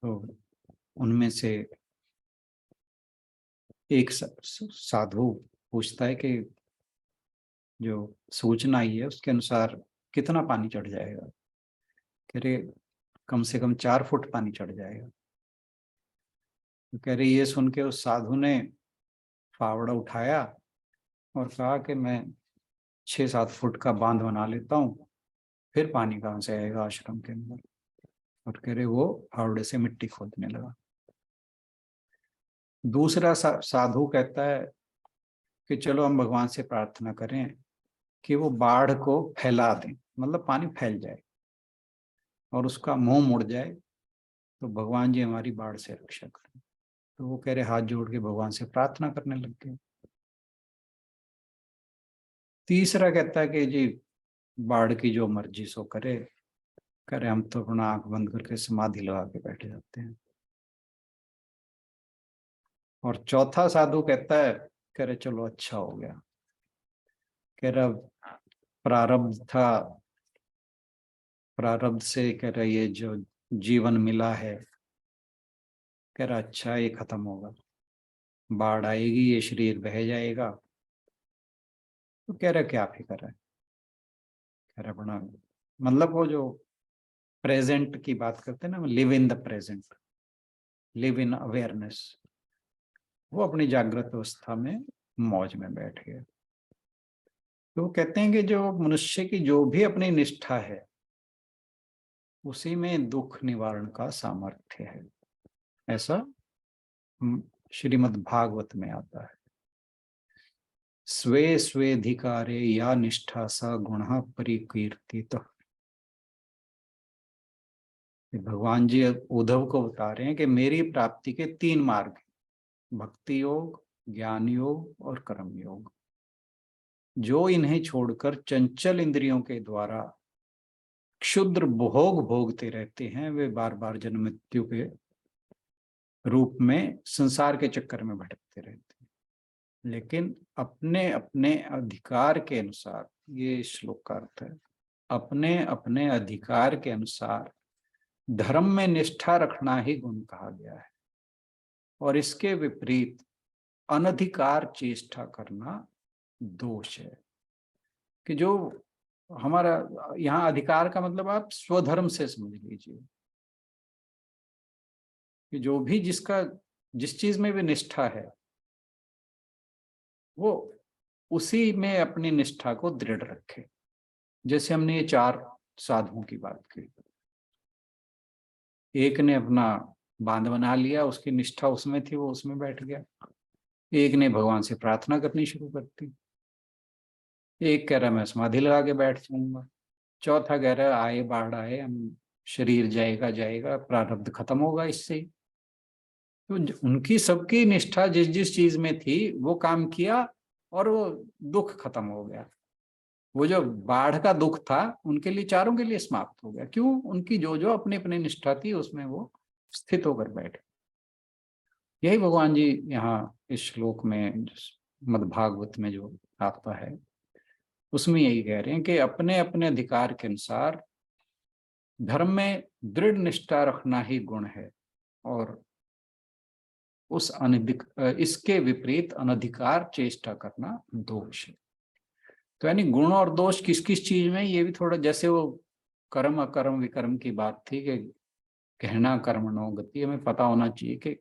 तो उनमें से एक साधु पूछता है कि जो सूचना आई है उसके अनुसार कितना पानी चढ़ जाएगा। कह रहे कम से कम 4 फुट पानी चढ़ जाएगा। तो कह रहे ये सुन के उस साधु ने फावड़ा उठाया और कहा कि मैं 6-7 फुट का बांध बना लेता हूँ, फिर पानी कहाँ से आएगा आश्रम के अंदर। और कह रहे वो फावड़े से मिट्टी खोदने लगा। दूसरा साधु कहता है कि चलो हम भगवान से प्रार्थना करें कि वो बाढ़ को फैला दें, मतलब पानी फैल जाए और उसका मुंह मुड़ जाए तो भगवान जी हमारी बाढ़ से रक्षा करें। तो वो कह रहे हाथ जोड़ के भगवान से प्रार्थना करने लग गए। तीसरा कहता है कि जी बाढ़ की जो मर्जी सो करे, करे हम तो अपना आंख बंद करके समाधि लगा के बैठे जाते हैं। और चौथा साधु कहता है, कह रहे चलो अच्छा हो गया, कह रहा प्रारब्ध था, प्रारब्ध से कह रहा ये जो जीवन मिला है, कह रहा अच्छा ये खत्म होगा, बाढ़ आएगी ये शरीर बह जाएगा। तो कह रहा क्या फिक्र है, कह रहा बड़ा मतलब वो जो प्रेजेंट की बात करते हैं ना, live in the present, live in awareness, वो अपनी जागृत अवस्था में मौज में बैठ गया। तो कहते हैं कि जो मनुष्य की जो भी अपनी निष्ठा है उसी में दुख निवारण का सामर्थ्य है, ऐसा श्रीमद् भागवत में आता है। स्वे स्वेधिकारे या निष्ठा सा गुण परिकीर्तित। भगवान जी उद्धव को बता रहे हैं कि मेरी प्राप्ति के 3 मार्ग, भक्ति योग, ज्ञान योग और कर्म योग। जो इन्हें छोड़कर चंचल इंद्रियों के द्वारा क्षुद्र भोग भोगते रहते हैं वे बार बार जन्म मृत्यु के रूप में संसार के चक्कर में भटकते रहते हैं। लेकिन अपने अपने अधिकार के अनुसार, ये श्लोक का अर्थ है, अपने अपने अधिकार के अनुसार धर्म में निष्ठा रखना ही गुण कहा गया है और इसके विपरीत अनधिकार चेष्टा करना दोष है। कि जो हमारा यहाँ अधिकार का मतलब आप स्वधर्म से समझ लीजिए कि जो भी जिस चीज में भी निष्ठा है वो उसी में अपनी निष्ठा को दृढ़ रखे। जैसे हमने ये 4 साधुओं की बात की, एक ने अपना बांध बना लिया, उसकी निष्ठा उसमें थी, वो उसमें बैठ गया। एक ने भगवान से प्रार्थना करनी शुरू कर दी, एक कह रहा मैं समाधि लगा के बैठ जाऊंगा, चौथा कह रहा आए बाढ़ आए हम शरीर जाएगा प्रारब्ध खत्म होगा इससे। तो उनकी सबकी निष्ठा जिस जिस चीज में थी वो काम किया और वो दुख खत्म हो गया। वो जो बाढ़ का दुख था उनके लिए, चारों के लिए समाप्त हो गया। क्यों? उनकी जो जो अपनी अपनी निष्ठा थी उसमें वो स्थित होकर बैठे। यही भगवान जी यहाँ इस श्लोक में, मद्भागवत में जो आता है उसमें यही कह रहे हैं कि अपने अपने अधिकार के अनुसार धर्म में दृढ़ निष्ठा रखना ही गुण है, और उस इसके विपरीत अनधिकार चेष्टा करना दोष है। तो यानी गुण और दोष किस किस चीज में, ये भी थोड़ा, जैसे वो कर्म अकर्म विकर्म की बात थी कि कहना कर्मणो गति, हमें पता होना चाहिए कि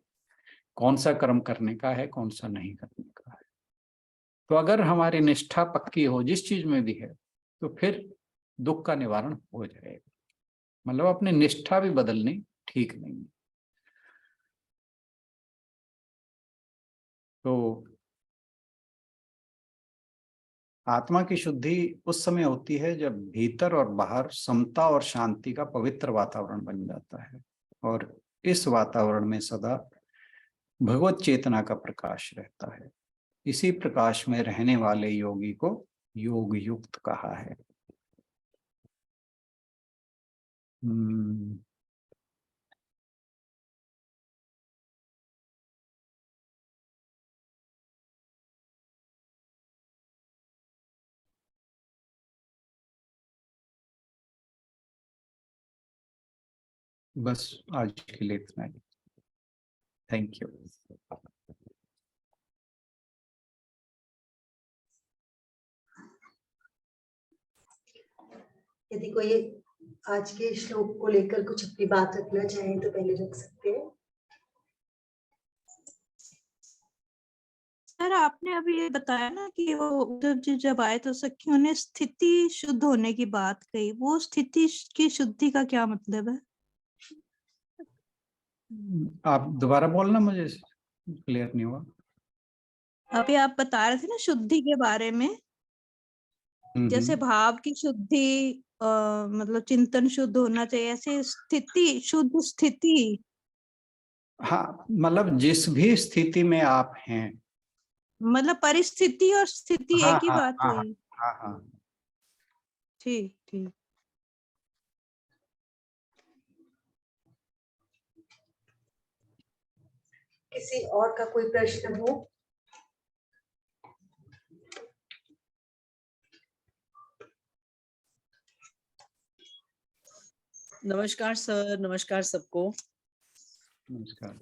कौन सा कर्म करने का है, कौन सा नहीं करने का है। तो अगर हमारी निष्ठा पक्की हो जिस चीज में भी है तो फिर दुख का निवारण हो जाएगा। मतलब अपनी निष्ठा भी बदलनी ठीक नहीं है। तो आत्मा की शुद्धि उस समय होती है जब भीतर और बाहर समता और शांति का पवित्र वातावरण बन जाता है, और इस वातावरण में सदा भगवत चेतना का प्रकाश रहता है। इसी प्रकाश में रहने वाले योगी को योग युक्त कहा है। बस आज के लिए इतना ही। Thank you. यदि कोई आज के श्लोक को लेकर कुछ अपनी बात रखना चाहे तो पहले रख सकते हैं। सर, आपने अभी ये बताया ना कि वो उद्धव जी जब आए तो सखियों ने स्थिति शुद्ध होने की बात कही। वो स्थिति की शुद्धि का क्या मतलब है? आप दोबारा बोलना, मुझे क्लियर नहीं हुआ। अभी आप बता रहे थे ना शुद्धि के बारे में, जैसे भाव की शुद्धि, मतलब चिंतन शुद्ध होना चाहिए, ऐसे स्थिति, शुद्ध स्थिति। हाँ, मतलब जिस भी स्थिति में आप हैं, मतलब परिस्थिति और स्थिति हाँ एक ही हाँ बात हाँ हुई। हाँ हाँ। ठीक ठीक। किसी और का कोई प्रश्न हो? नमस्कार सर, नमस्कार सबको। नमस्कार।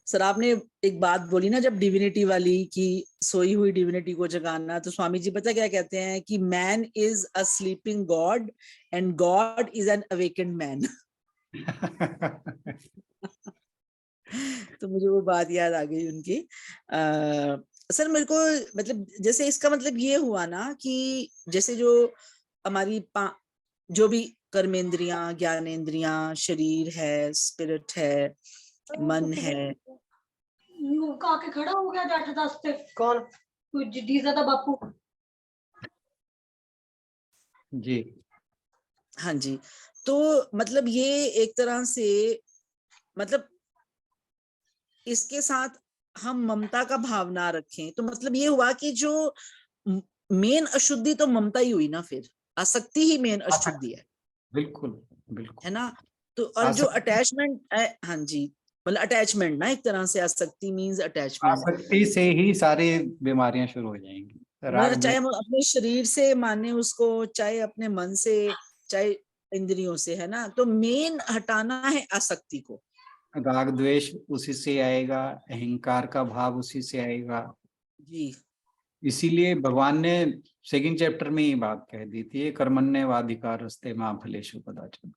सर, आपने एक बात बोली ना जब डिविनिटी वाली, कि सोई हुई डिविनिटी को जगाना, तो स्वामी जी पता क्या कहते हैं कि man is a sleeping God and God is an awakened man. तो मुझे वो बात याद आ गई उनकी। सर मेरे को, मतलब जैसे इसका मतलब ये हुआ ना कि जैसे जो हमारी जो भी कर्मेंद्रियां, ज्ञानेंद्रियां, शरीर है, स्पिरिट है, मन है। आके खड़ा हो गया 8-10 पे। कौन? डीजा था बापू जी। हाँ जी। तो मतलब ये एक तरह से, मतलब इसके साथ हम ममता का भाव ना रखें तो मतलब ये हुआ कि जो मेन अशुद्धि तो ममता ही हुई ना, फिर आसक्ति ही मेन अशुद्धि है। बिल्कुल बिल्कुल, है ना। तो और जो अटैचमेंट है, हाँ जी, मतलब अटैचमेंट ना, एक तरह से आसक्ति मींस अटैचमेंट। आसक्ति से ही सारी बीमारियां शुरू हो जाएंगी। मतलब चाहे हम अपने शरीर से माने उसको, चाहे अपने मन से, चाहे इंद्रियों से, है ना। तो मेन हटाना है आसक्ति को। राग द्वेष उसी से आएगा, अहंकार का भाव उसी से आएगा जी। इसीलिए भगवान ने सेकंड चैप्टर में ये बात कह दी थी, कर्मण्येवाधिकारस्ते मां फलेषु कदाचन।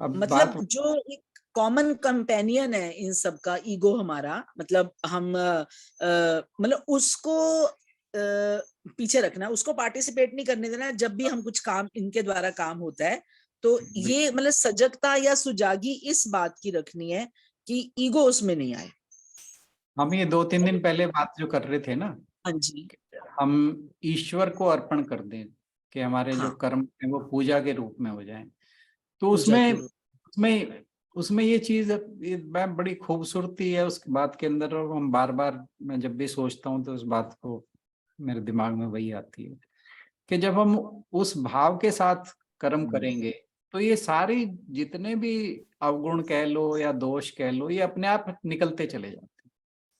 अब मतलब जो एक कॉमन कंपेनियन है इन सब का, ईगो हमारा, मतलब हम मतलब उसको पीछे रखना, उसको पार्टिसिपेट नहीं करने देना जब भी हम कुछ काम, इनके द्वारा काम होता है। तो ये मतलब सजगता या सुजागी इस बात की रखनी है कि ईगो उसमें नहीं आए। हम ये 2-3 दिन पहले बात जो कर रहे थे ना, हाँ जी, हम ईश्वर को अर्पण कर दें कि हमारे जो कर्म है वो पूजा के रूप में हो जाएं, तो उसमें उसमें ये चीज मैं बड़ी खूबसूरती है उसकी बात के अंदर, और हम बार बार, मैं जब भी सोचता हूँ तो उस बात को मेरे दिमाग में वही आती है कि जब हम उस भाव के साथ कर्म करेंगे तो ये सारी जितने भी अवगुण कह लो या दोष कह लो, ये अपने आप निकलते चले जाते हैं।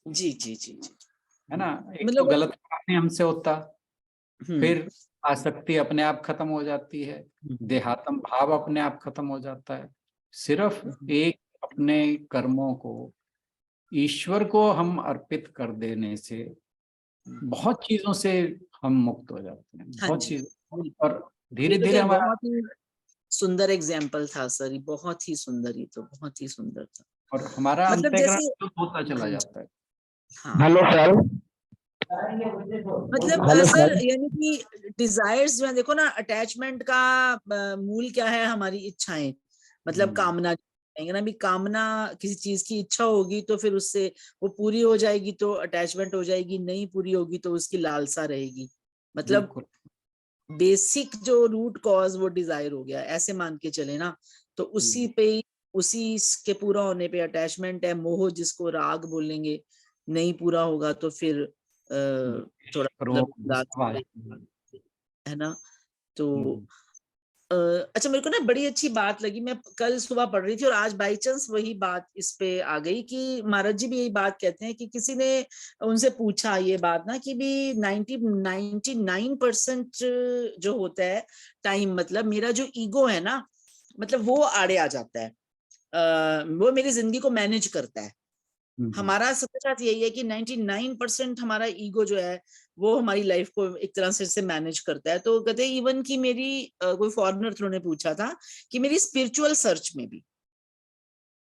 जी जी जी जी, है ना। एक मतलब तो गलत काम हमसे होता, हम्म, फिर आसक्ति अपने आप खत्म हो जाती है, देहात्म भाव अपने आप खत्म हो जाता है। सिर्फ एक अपने कर्मों को ईश्वर को हम अर्पित कर देने से बहुत चीजों से हम मुक्त हो जाते हैं, हाँ बहुत जी, चीज। बिल्कुल। और धीरे ये तो धीरे खैर हमारा, बहुत ही सुंदर एग्जाम्पल था सर, ये बहुत ही सुंदर, ये तो बहुत ही सुंदर था। और हमारा मतलब अंतःकरण जैसे शुद्ध होता चला जाता है। हाँ, हेलो सर। मतलब हेलो सर सर। यानी कि डिजायर्स जो है, देखो ना, अटैचमेंट का मूल क्या है? हमारी इच्छाएं, मतलब कामना कहेंगे ना भी, कामना किसी चीज की इच्छा होगी तो फिर उससे वो पूरी हो जाएगी तो अटैचमेंट हो जाएगी, नहीं पूरी होगी तो उसकी लालसा रहेगी। मतलब बिल्कुल। बेसिक जो रूट कॉज वो डिजायर हो गया, ऐसे मान के चले ना, तो उसी पे, उसी के पूरा होने पे अटैचमेंट है, मोह जिसको राग बोलेंगे, नहीं पूरा होगा तो फिर थोड़ा मतलब क्रोध, गुस्सा। है ना। तो अच्छा, मेरे को ना बड़ी अच्छी बात लगी, मैं कल सुबह पढ़ रही थी और आज बाई चांस वही बात इस पे आ गई कि महाराज जी भी यही बात कहते हैं कि किसी ने उनसे पूछा ये बात ना कि भी 99% जो होता है टाइम, मतलब मेरा जो ईगो है ना, मतलब वो आड़े आ जाता है, वो मेरी जिंदगी को मैनेज करता है। हमारा सबके साथ यही है कि 99% हमारा ईगो जो है वो हमारी लाइफ को एक तरह से मैनेज करता है। तो कहते इवन कि मेरी कोई फॉरेनर ने पूछा था कि मेरी स्पिरिचुअल सर्च में भी,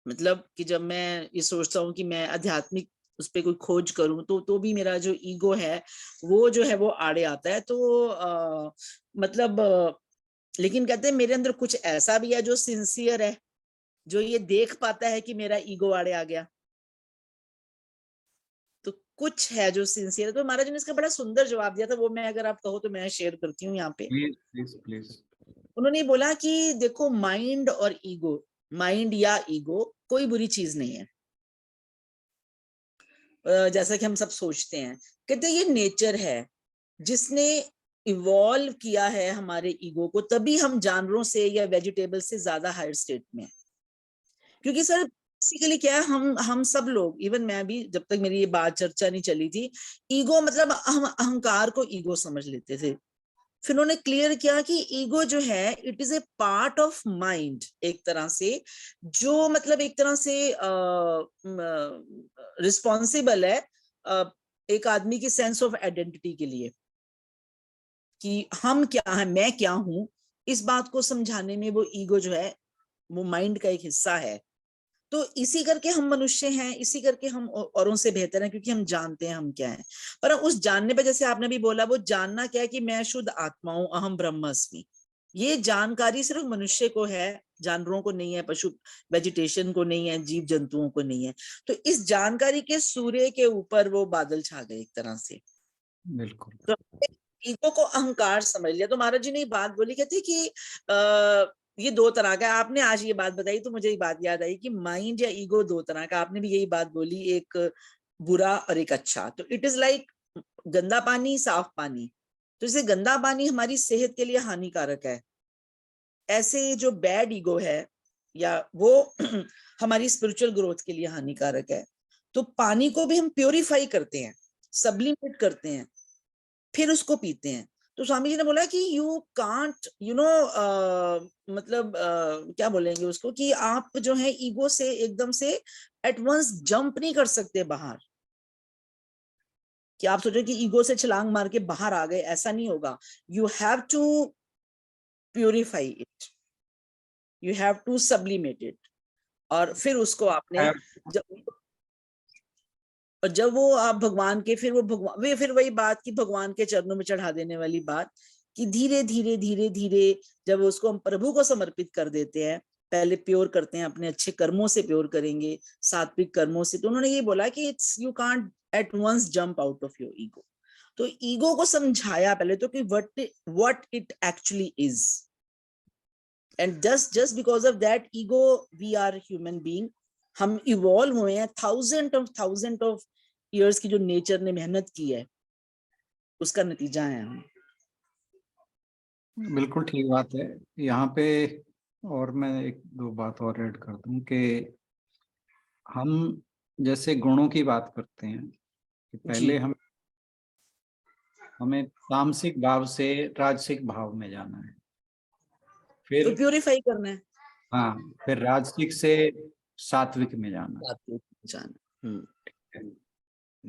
मतलब कि जब मैं ये सोचता हूँ कि मैं आध्यात्मिक उस पर कोई खोज करूं तो भी मेरा जो ईगो है वो जो है वो आड़े आता है। तो मतलब लेकिन कहते हैं मेरे अंदर कुछ ऐसा भी है जो सिंसियर है, जो ये देख पाता है कि मेरा ईगो आड़े आ गया, तो कुछ है जो सिंसियर है। तो महाराज ने इसका बड़ा सुंदर जवाब दिया था, वो मैं अगर आप कहो तो मैं शेयर करती हूँ यहाँ पे। Please please please. उन्होंने बोला कि देखो, माइंड और ईगो, माइंड या ईगो कोई बुरी चीज नहीं है, जैसा कि हम सब सोचते हैं। कहते ये नेचर है जिसने इवॉल्व किया है हमारे ईगो को, तभी हम जानवरों से या वेजिटेबल से ज्यादा हायर स्टेट में। क्योंकि सर बेसिकली क्या है, हम सब लोग, इवन मैं भी, जब तक मेरी ये बात चर्चा नहीं चली थी, ईगो मतलब हम अहंकार को ईगो समझ लेते थे। फिर उन्होंने क्लियर किया कि ईगो जो है it is a part of mind, एक तरह से, जो मतलब एक तरह से रिस्पॉन्सिबल है एक आदमी की सेंस ऑफ आइडेंटिटी के लिए, कि हम क्या है, मैं क्या हूं, इस बात को समझाने में वो ईगो जो है वो माइंड का एक हिस्सा है। तो इसी करके हम मनुष्य हैं, इसी करके हम औरों से बेहतर हैं, क्योंकि हम जानते हैं हम क्या हैं। पर उस जानने पे, जैसे आपने भी बोला, वो जानना क्या है कि मैं शुद्ध आत्मा हूं, अहम ब्रह्मास्मि, ये जानकारी सिर्फ मनुष्य को है, जानवरों को नहीं है, पशु वेजिटेशन को नहीं है, जीव जंतुओं को नहीं है। तो इस जानकारी के सूर्य के ऊपर वो बादल छा गए एक तरह से। बिल्कुल। तो ईगो को अहंकार समझ लिया। तो महाराज जी ने एक बात बोली, कहते कि ये दो तरह का, आपने आज ये बात बताई तो मुझे एक बात याद आई कि माइंड या ईगो दो तरह का, आपने भी यही बात बोली, एक बुरा और एक अच्छा। तो इट इज लाइक गंदा पानी, साफ पानी। तो जैसे गंदा पानी हमारी सेहत के लिए हानिकारक है, ऐसे जो बैड ईगो है या वो हमारी स्पिरिचुअल ग्रोथ के लिए हानिकारक है। तो पानी को भी हम प्योरीफाई करते हैं, सब्लिमेट करते हैं, फिर उसको पीते हैं। तो स्वामी जी ने बोला कि यू कांट मतलब क्या बोलेंगे उसको, कि आप जो है ईगो से एकदम से एट वंस जंप नहीं कर सकते बाहर, कि आप सोचो कि ईगो से छलांग मार के बाहर आ गए, ऐसा नहीं होगा। You have to purify it, you have to sublimate it, और फिर उसको आपने जब वो आप भगवान के, फिर वो भगवान, वे फिर वही बात की भगवान के चरणों में चढ़ा देने वाली बात, कि धीरे धीरे धीरे धीरे जब उसको हम प्रभु को समर्पित कर देते हैं, पहले प्योर करते हैं, अपने अच्छे कर्मों से प्योर करेंगे, सात्विक कर्मों से। तो उन्होंने ये बोला कि it's you can't at once jump out of your ego. तो ईगो को समझाया पहले तो कि what it actually is, And just because of that ego we are human being. हम इवॉल्व हुए हैं थाउजेंड ऑफ ईयर्स की जो नेचर ने मेहनत की है उसका नतीजा है हम। बिल्कुल ठीक बात है। यहाँ पे और मैं एक दो बात और ऐड कर दूं कि हम जैसे गुणों की बात करते हैं कि पहले हमें तामसिक भाव से राजसिक भाव में जाना है, फिर तो प्यूरिफाई करना है। हाँ, फिर राजसिक से सात्विक में जाना।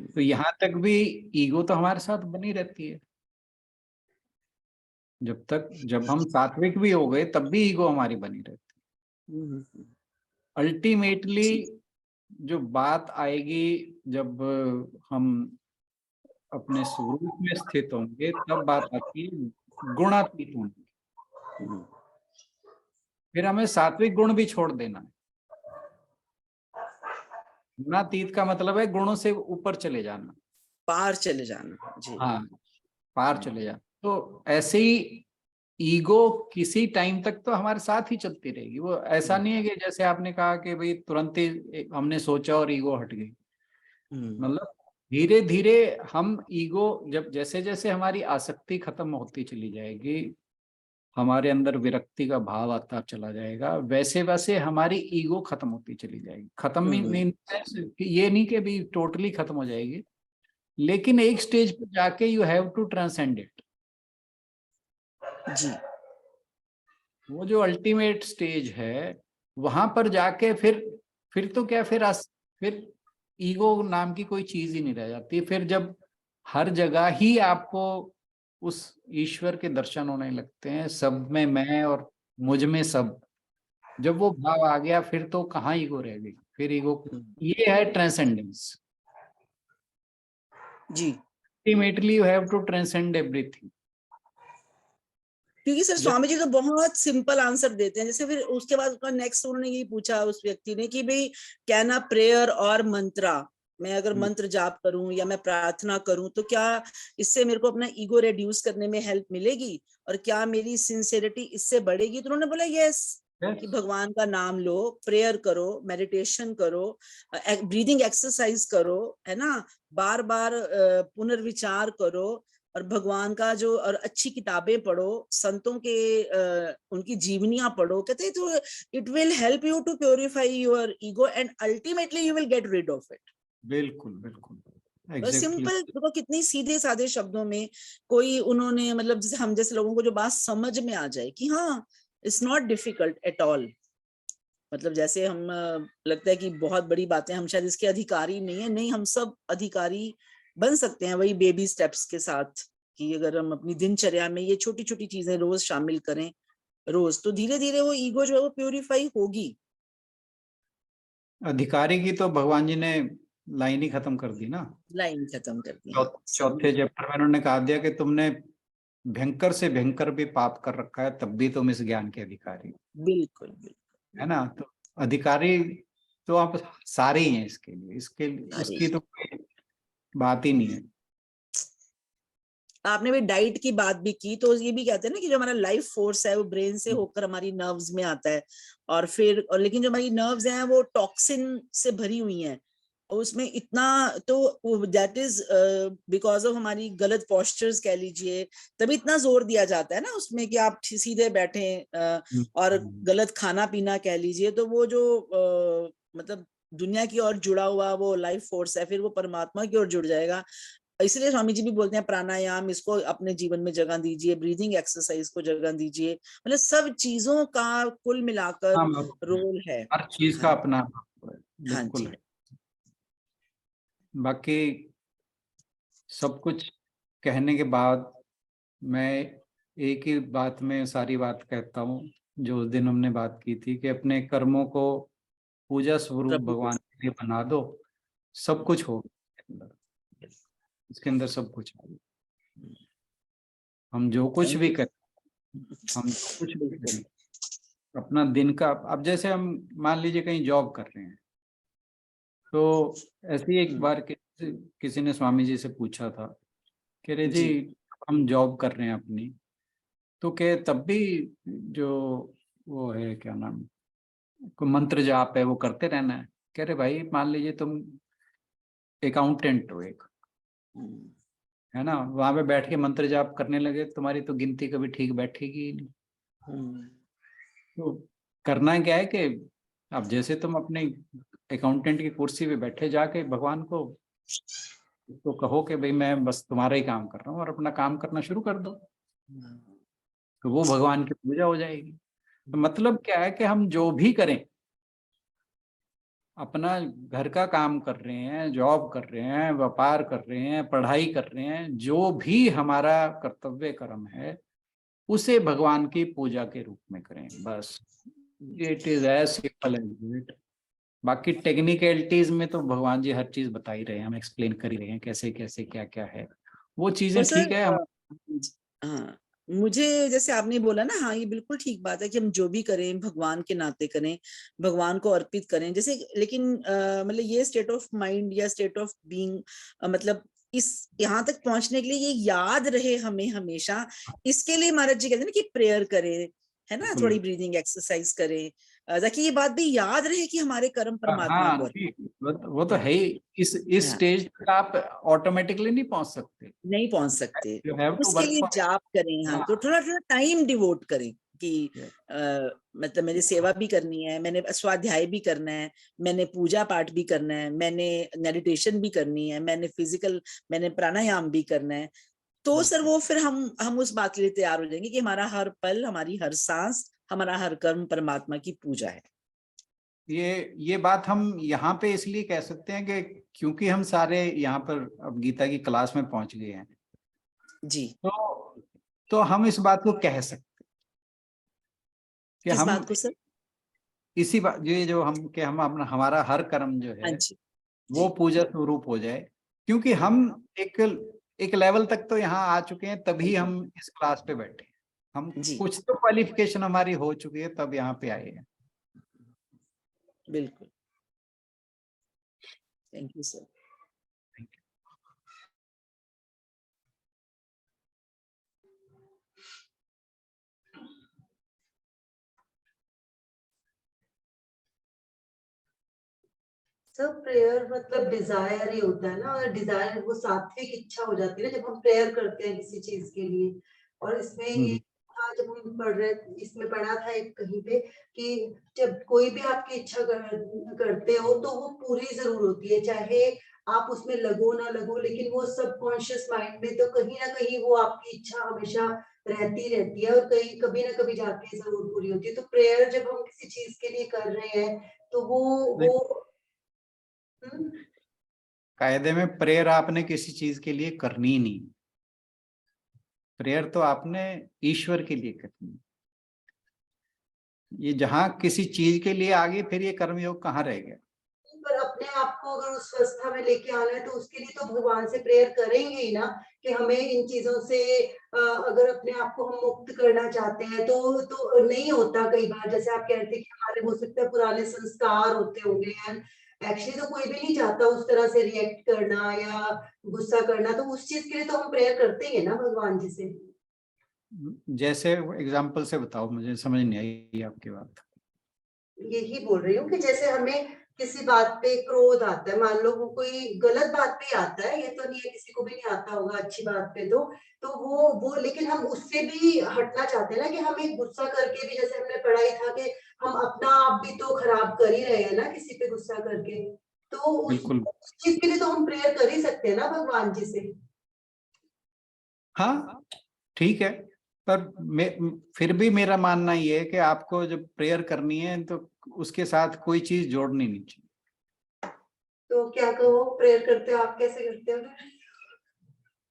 तो यहाँ तक भी ईगो तो हमारे साथ बनी रहती है। जब हम सात्विक भी हो गए तब भी ईगो हमारी बनी रहती है। अल्टीमेटली जो बात आएगी जब हम अपने स्वरूप में स्थित होंगे तब बात आती है गुणातीत होने। फिर हमें सात्विक गुण भी छोड़ देना है। गुणातीत का मतलब है गुणों से ऊपर चले जाना, पार चले जाना जी। हाँ, पार चले जाना। तो ऐसे ही ईगो किसी टाइम तक तो हमारे साथ ही चलती रहेगी। वो ऐसा नहीं है कि जैसे आपने कहा कि भाई तुरंत ही हमने सोचा और ईगो हट गई। मतलब धीरे धीरे हम ईगो जब जैसे जैसे हमारी आसक्ति खत्म होती चली जाएगी, हमारे अंदर विरक्ति का भाव आता चला जाएगा, वैसे वैसे हमारी ईगो खत्म होती चली जाएगी। खत्म नहीं, ये नहीं कि भी टोटली खत्म हो जाएगी, लेकिन एक स्टेज पर जाके you have to transcend it जी। वो जो अल्टीमेट स्टेज है वहां पर जाके फिर तो क्या, फिर ईगो नाम की कोई चीज ही नहीं रह जाती। फिर जब हर जगह ही आपको उस ईश्वर के दर्शन होने लगते हैं, सब में मैं और मुझ में सब, जब वो भाव आ गया फिर तो कहाँ ईगो रह गई। फिर ईगो, ये है ट्रांसेंडेंस जी। Ultimately you have to transcend everything. क्योंकि सर स्वामी जी तो बहुत सिंपल आंसर देते हैं। जैसे फिर उसके बाद उसका नेक्स्ट उन्होंने यही पूछा उस व्यक्ति ने कि भाई क्या ना प्रेयर और मंत्रा, मैं अगर मंत्र जाप करूं या मैं प्रार्थना करूं तो क्या इससे मेरे को अपना ईगो रिड्यूस करने में हेल्प मिलेगी और क्या मेरी सिंसियरिटी इससे बढ़ेगी? तो उन्होंने बोला यस, कि भगवान का नाम लो, प्रेयर करो, मेडिटेशन करो, ब्रीदिंग एक्सरसाइज करो, है ना, बार बार पुनर्विचार करो और भगवान का जो और अच्छी किताबें पढ़ो, संतों के उनकी जीवनियां पढ़ो। कहते हैं तो it will help you to purify your ego and ultimately you will get rid of it. बिल्कुल बिल्कुल सिंपल, देखो कितनी सीधे साधे शब्दों में कोई उन्होंने, मतलब जैसे हम जैसे लोगों को जो बात समझ में आ जाए कि हाँ it's not difficult at all. मतलब जैसे हम लगता है कि बहुत बड़ी बातें, हम शायद इसके अधिकारी नहीं है, नहीं, हम सब अधिकारी बन सकते हैं वही बेबी स्टेप्स के साथ, कि अगर हम अपनी दिनचर्या में ये छोटी छोटी चीजें रोज शामिल करें रोज, तो धीरे धीरे वो ईगो जो है वो प्यूरिफाई होगी। अधिकारी की तो भगवान जी ने लाइन ही खत्म कर दी ना, लाइन खत्म कर दी। चौथे चैप्टर में उन्होंने कहा दिया कि तुमने भयंकर से भयंकर भी पाप कर रखा है तब भी तुम इस ज्ञान के अधिकारी। बिल्कुल बिल्कुल, है ना। तो अधिकारी तो आप सारे ही हैं इसके लिए, इसकी तो कोई बात ही नहीं है। आपने भी डाइट की बात भी की, तो ये भी कहते हैं ना कि जो हमारा लाइफ फोर्स है वो ब्रेन से होकर हमारी नर्व्स में आता है और फिर लेकिन जो हमारी नर्व्स हैं वो टॉक्सिन से भरी हुई हैं, उसमें इतना तो दैट इज बिकॉज ऑफ हमारी गलत पोस्चर्स कह लीजिए, तभी इतना जोर दिया जाता है ना उसमें कि आप सीधे बैठे और गलत खाना पीना कह लीजिए, तो वो जो मतलब दुनिया की ओर जुड़ा हुआ वो लाइफ फोर्स है, फिर वो परमात्मा की ओर जुड़ जाएगा। इसलिए स्वामी जी भी बोलते हैं प्राणायाम इसको अपने जीवन में जगह दीजिए, ब्रीदिंग एक्सरसाइज को जगह दीजिए, मतलब सब चीजों का कुल मिलाकर रोल है, हर चीज का अपना बिल्कुल है। बाकी सब कुछ कहने के बाद मैं एक ही बात में सारी बात कहता हूँ जो उस दिन हमने बात की थी कि अपने कर्मों को पूजा स्वरूप भगवान के लिए बना दो, सब कुछ हो इसके अंदर सब कुछ है। हम जो कुछ भी करें, हम जो कुछ भी करें अपना दिन का, अब जैसे हम मान लीजिए कहीं जॉब कर रहे हैं, तो ऐसे ही एक बार किसी ने स्वामी जी से पूछा था कि रे जी हम जॉब कर रहे हैं अपनी, तो क्या तब भी जो वो है क्या नाम, कोई मंत्र जाप है वो करते रहना है। कह रहे भाई मान लीजिए तुम अकाउंटेंट हो एक, है ना, वहां पे बैठ के मंत्र जाप करने लगे, तुम्हारी तो गिनती कभी ठीक बैठेगी ही नहीं। तो करना क्या है कि अब जैसे तुम अपने अकाउंटेंट की कुर्सी पे बैठे जाके भगवान को तो कहो कि भाई मैं बस तुम्हारा ही काम कर रहा हूँ, और अपना काम करना शुरू कर दो, तो वो भगवान की पूजा हो जाएगी। तो मतलब क्या है कि हम जो भी करें, अपना घर का काम कर रहे हैं, जॉब कर रहे हैं, व्यापार कर रहे हैं, पढ़ाई कर रहे हैं, जो भी हमारा कर्तव्य कर्म है उसे भगवान की पूजा के रूप में करें, बस। It is as simple as it. बाकी टेक्निकलिटीज में तो भगवान जी हर चीज बता ही रहे हैं, हम एक्सप्लेन कर ही रहे हैं कैसे कैसे क्या क्या है, वो चीजें और ठीक है। हम हाँ, मुझे जैसे आपने बोला ना, हाँ ये बिल्कुल ठीक बात है कि हम जो भी करें भगवान के नाते करें, भगवान को अर्पित करें। जैसे लेकिन मतलब ये स्टेट ऑफ माइंड या स्टेट ऑफ बीइंग, मतलब इस यहाँ तक पहुंचने के लिए ये याद रहे हमें हमेशा, इसके लिए महाराज जी कहते हैं ना कि प्रेयर करें, है ना, थोड़ी ब्रीदिंग एक्सरसाइज करें, ताकि ये बात भी याद रहे कि हमारे कर्म परमात्मा हाँ को ठीक, वो तो है ही। इस हाँ, स्टेज तक आप ऑटोमेटिकली नहीं पहुंच सकते, नहीं पहुंच सकते। यू हैव टू उसके वर्क लिए फॉर। जाप करें, हाँ, तो थोड़ा थोड़ा टाइम डिवोट करें कि मतलब मुझे सेवा भी करनी है, मैंने स्वाध्याय भी करना है, मैंने पूजा पाठ भी करना है, मैंने मेडिटेशन भी करनी है, मैंने प्राणायाम भी करना है। तो सर वो फिर हम उस बात के लिए तैयार हो जाएंगे कि हमारा हर पल, हमारी हर सांस, हमारा हर कर्म परमात्मा की पूजा है। ये बात हम यहाँ पे इसलिए कह सकते हैं कि क्योंकि हम सारे यहाँ पर अब गीता की क्लास में पहुंच गए हैं, जी। तो हम इस बात को कह सकते हैं कि किस हम बात को सर? इसी बात, ये जो हम कि हम अपना हमारा हर कर्म जो हाँ है जी, वो जी, पूजा स्वरूप हो जाए, क्योंकि हम एक एक लेवल तक तो यहाँ आ चुके हैं, तभी हम इस क्लास पे बैठे हैं। हम जी, कुछ तो क्वालिफिकेशन हमारी हो चुकी है, तब यहाँ पे आए हैं। बिल्कुल। Thank you sir. सब प्रेयर मतलब डिजायर ही होता है ना, और डिजायर वो सात्विक इच्छा हो जाती है ना जब हम प्रेयर करते हैं किसी चीज के लिए। और इसमें ये था, जब हम पढ़ रहे, इसमें पढ़ा था एक कहीं पे कि जब कोई भी आपकी इच्छा करते हो तो वो पूरी जरूर होती है, चाहे आप उसमें लगो ना लगो, लेकिन वो सबकॉन्शियस माइंड में तो कहीं ना कहीं वो आपकी इच्छा हमेशा रहती है, और कहीं कभी ना कभी जाके जरूर पूरी होती है। तो प्रेयर जब हम किसी चीज के लिए कर रहे हैं तो वो कायदे में प्रेयर आपने किसी चीज के लिए करनी ही नहीं, प्रेयर तो आपने ईश्वर के लिए करनी है। ये जहां किसी चीज के लिए आगे, फिर ये कर्मयोग कहाँ रह गया। पर अपने आप को अगर उस अवस्था में लेके आना है तो उसके लिए तो भगवान से प्रेयर करेंगे ही ना, कि हमें इन चीजों से अगर अपने आप को हम मुक्त करना चाहते हैं तो नहीं होता कई बार। जैसे आप कहते हैं कि हमारे हो सकता है पुराने संस्कार होते होंगे, एक्चुअली तो कोई भी नहीं चाहता उस तरह से रिएक्ट करना या गुस्सा करना, तो उस चीज के लिए तो हम प्रेयर करते ही है ना भगवान जी से। जैसे एग्जाम्पल से बताओ, मुझे समझ नहीं आई आपकी बात। यही बोल रही हूँ कि जैसे हमें किसी बात पे क्रोध आता है, मान लो वो कोई गलत बात पे आता है, ये तो नहीं है किसी को भी नहीं आता होगा अच्छी बात पे, तो वो लेकिन हम उससे भी हटना चाहते हैं ना, कि हम एक गुस्सा करके भी, जैसे हमने पढ़ा ही था कि हम अपना आप भी तो खराब कर ही रहे हैं ना किसी पे गुस्सा करके। तो उस बिल्कुल, चीज के लिए तो हम प्रेयर कर ही सकते हैं ना भगवान जी से। हाँ ठीक है, पर फिर भी मेरा मानना ये है कि आपको जब प्रेयर करनी है तो उसके साथ कोई चीज जोड़नी नहीं चाहिए। तो क्या कहो, प्रेयर करते हो आप, कैसे करते हो?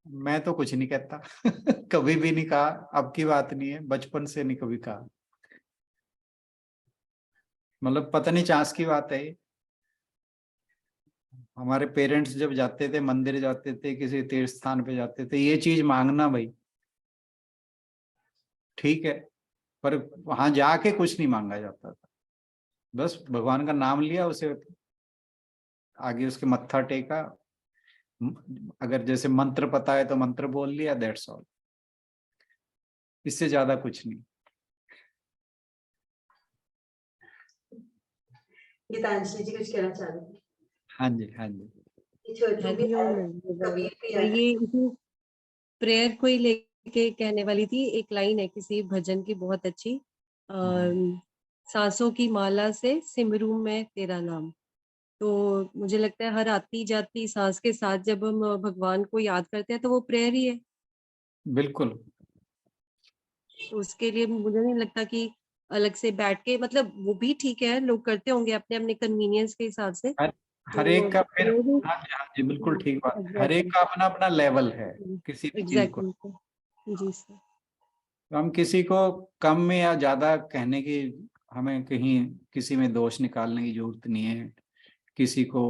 मैं तो कुछ नहीं कहता कभी भी नहीं कहा, अब की बात नहीं है, बचपन से नहीं कभी कहा, मतलब पता नहीं चांस की बात है ये। हमारे पेरेंट्स जब जाते थे, मंदिर जाते थे, किसी तीर्थ स्थान पे जाते थे, ये चीज मांगना भाई ठीक है, पर वहां जाके कुछ नहीं मांगा जाता था, बस भगवान का नाम लिया, उसे आगे उसके मत्था टेका, अगर जैसे मंत्र पता है तो मंत्र बोल लिया, दैट्स ऑल, इससे ज्यादा कुछ नहीं। गीतांजलि जी कुछ कहना चाह रहे थे? हाँ जी, हाँ जी। ये छोटू भी हरिओम आया, everyone। कबीर भी मैं आया। ये इसी प्रेयर को ही लेके कहने वाली थी। एक लाइन है किसी भजन की बहुत अच्छी, सांसों की माला से सिमरू में तेरा नाम। तो मुझे लगता है हर आती जाती सांस के साथ जब हम भगवान को याद करते हैं तो वो प्रेयर ही है। बिल्कुल। तो उसके लिए मुझे नहीं लगता कि अलग से बैठ के, मतलब वो भी ठीक है, लोग करते होंगे अपने अपने कन्वीनियंस के हिसाब से। हर एक का फिर, prayer ही- हाँ जी, हाँ जी, बिल्कुल ठीक बात है। हर एक Exactly, का अपना अपना लेवल है किसी भी चीज को। exactly, जी सर। तो हम किसी को कम में या ज्यादा कहने की, हमें कहीं किसी में दोष निकालने की जरूरत नहीं है। किसी को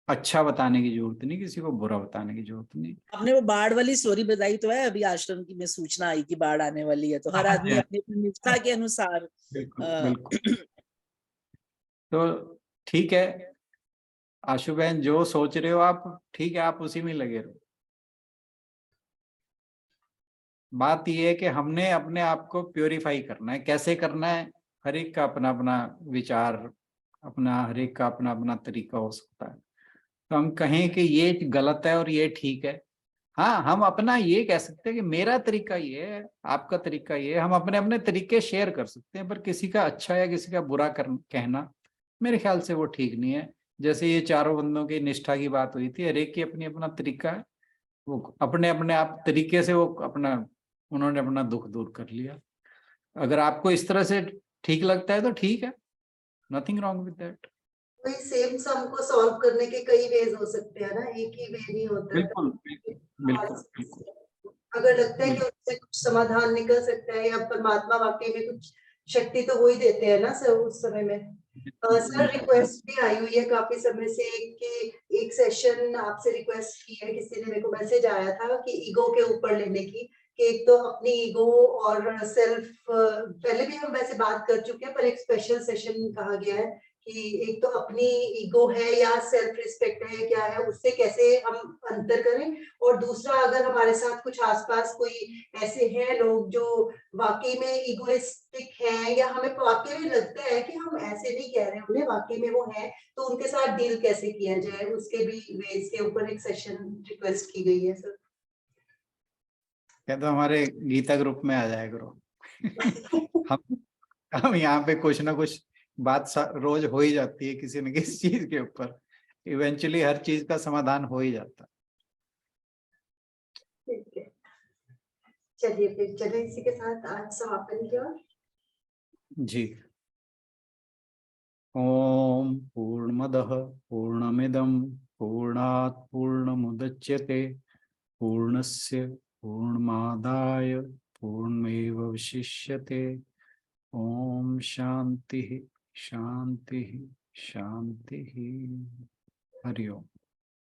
अच्छा बताने की जरूरत नहीं, किसी को बुरा बताने की जरूरत नहीं। आपने वो बाढ़ वाली स्टोरी बताई तो है, अभी आश्रम की में सूचना आई कि बाढ़ आने वाली है, तो हर हाँ आदमी जी, अपनी अपनी निष्ठा के अनुसार बिल्कुल अ, बिल्कुल। तो ठीक है आशु बहन, जो सोच रहे हो आप, ठीक है, आप उसी में लगे रहो। बात यह है कि हमने अपने आप को प्योरीफाई करना है। कैसे करना है? हर एक का अपना अपना विचार, अपना हर एक का अपना अपना तरीका हो सकता है। तो हम कहें कि ये गलत है और ये ठीक है, हाँ, हम अपना ये कह सकते हैं कि मेरा तरीका ये है, आपका तरीका ये है। हम अपने अपने तरीके शेयर कर सकते हैं, पर किसी का अच्छा या किसी का बुरा कहना मेरे ख्याल से वो ठीक नहीं है। जैसे ये चारों बंदों की निष्ठा की बात हुई थी, हर एक की अपनी अपना तरीका है। वो अपने अपने आप तरीके से वो अपना, उन्होंने अपना दुख दूर कर लिया। अगर आपको इस तरह से ठीक लगता है तो ठीक है, नथिंग रॉन्ग विद दैट। कोई सेम सम को सॉल्व करने के कई वेज हो सकते हैं ना, एक ही वे नहीं होता है। बिल्कुल बिल्कुल बिल्कुल। अगर लगता है कि उससे कुछ समाधान निकल सकता है या परमात्मा वाकई में कुछ शक्ति तो वो ही देते हैं ना सर उस समय में। सर रिक्वेस्ट भी आई हुई है काफी समय से कि एक सेशन आपसे रिक्वेस्ट की है, किसी ने मेरे को मैसेज आया था कि ईगो के ऊपर लेने की, कि एक तो अपनी ईगो और सेल्फ, पहले भी हम वैसे बात कर चुके हैं पर एक स्पेशल सेशन कहा गया है कि एक तो अपनी ईगो है या सेल्फ रिस्पेक्ट है, क्या है, उससे कैसे हम अंतर करें। और दूसरा, अगर हमारे साथ कुछ आसपास कोई ऐसे हैं लोग जो वाकई में इगोइस्टिक हैं या हमें वाकई में लगता है कि हम ऐसे नहीं कह रहे उन्हें, वाकई में वो हैं, तो उनके साथ डील कैसे किया जाए, उसके भी वेज के ऊपर एक सेशन रिक्वेस्ट की गई है सर। क्या तो हमारे गीता ग्रुप में आ जाए करो। हम यहाँ पे कुछ ना कुछ बात रोज हो ही जाती है किसी न किसी चीज के ऊपर। इवेंचुअली हर चीज का समाधान हो ही जाता है। ठीक है, चलिए फिर चलिए इसी के साथ आज समापन की ओर। जी। ओम पूर्णमदः पूर्णमिदं पूर्णात् पूर्णमुदच्यते पूर्णस्य पूर्णमादाय पूर्णमेवावशिष्यते। ओम शांति शांति शांति। हरिओम।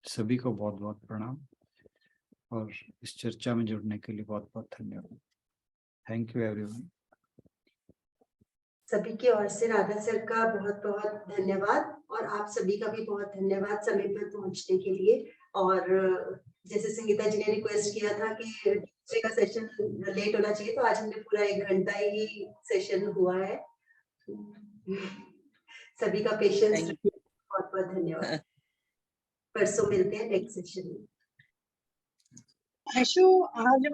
सभी को बहुत बहुत प्रणाम और इस चर्चा में जुड़ने के लिए बहुत बहुत धन्यवाद। Thank you everyone. सभी की ओर से राधा सर का बहुत बहुत धन्यवाद और आप सभी का भी बहुत धन्यवाद समय पर पहुंचने के लिए। और जैसे संगीता जी ने रिक्वेस्ट किया था कि दूसरे का सेशन लेट होना चाहिए, तो आज हमने पूरा 1 घंटा ही सेशन हुआ है। सभी का पेशेंस, बहुत बहुत धन्यवाद। परसों मिलते हैं नेक्स्ट सेशन में। आशु आज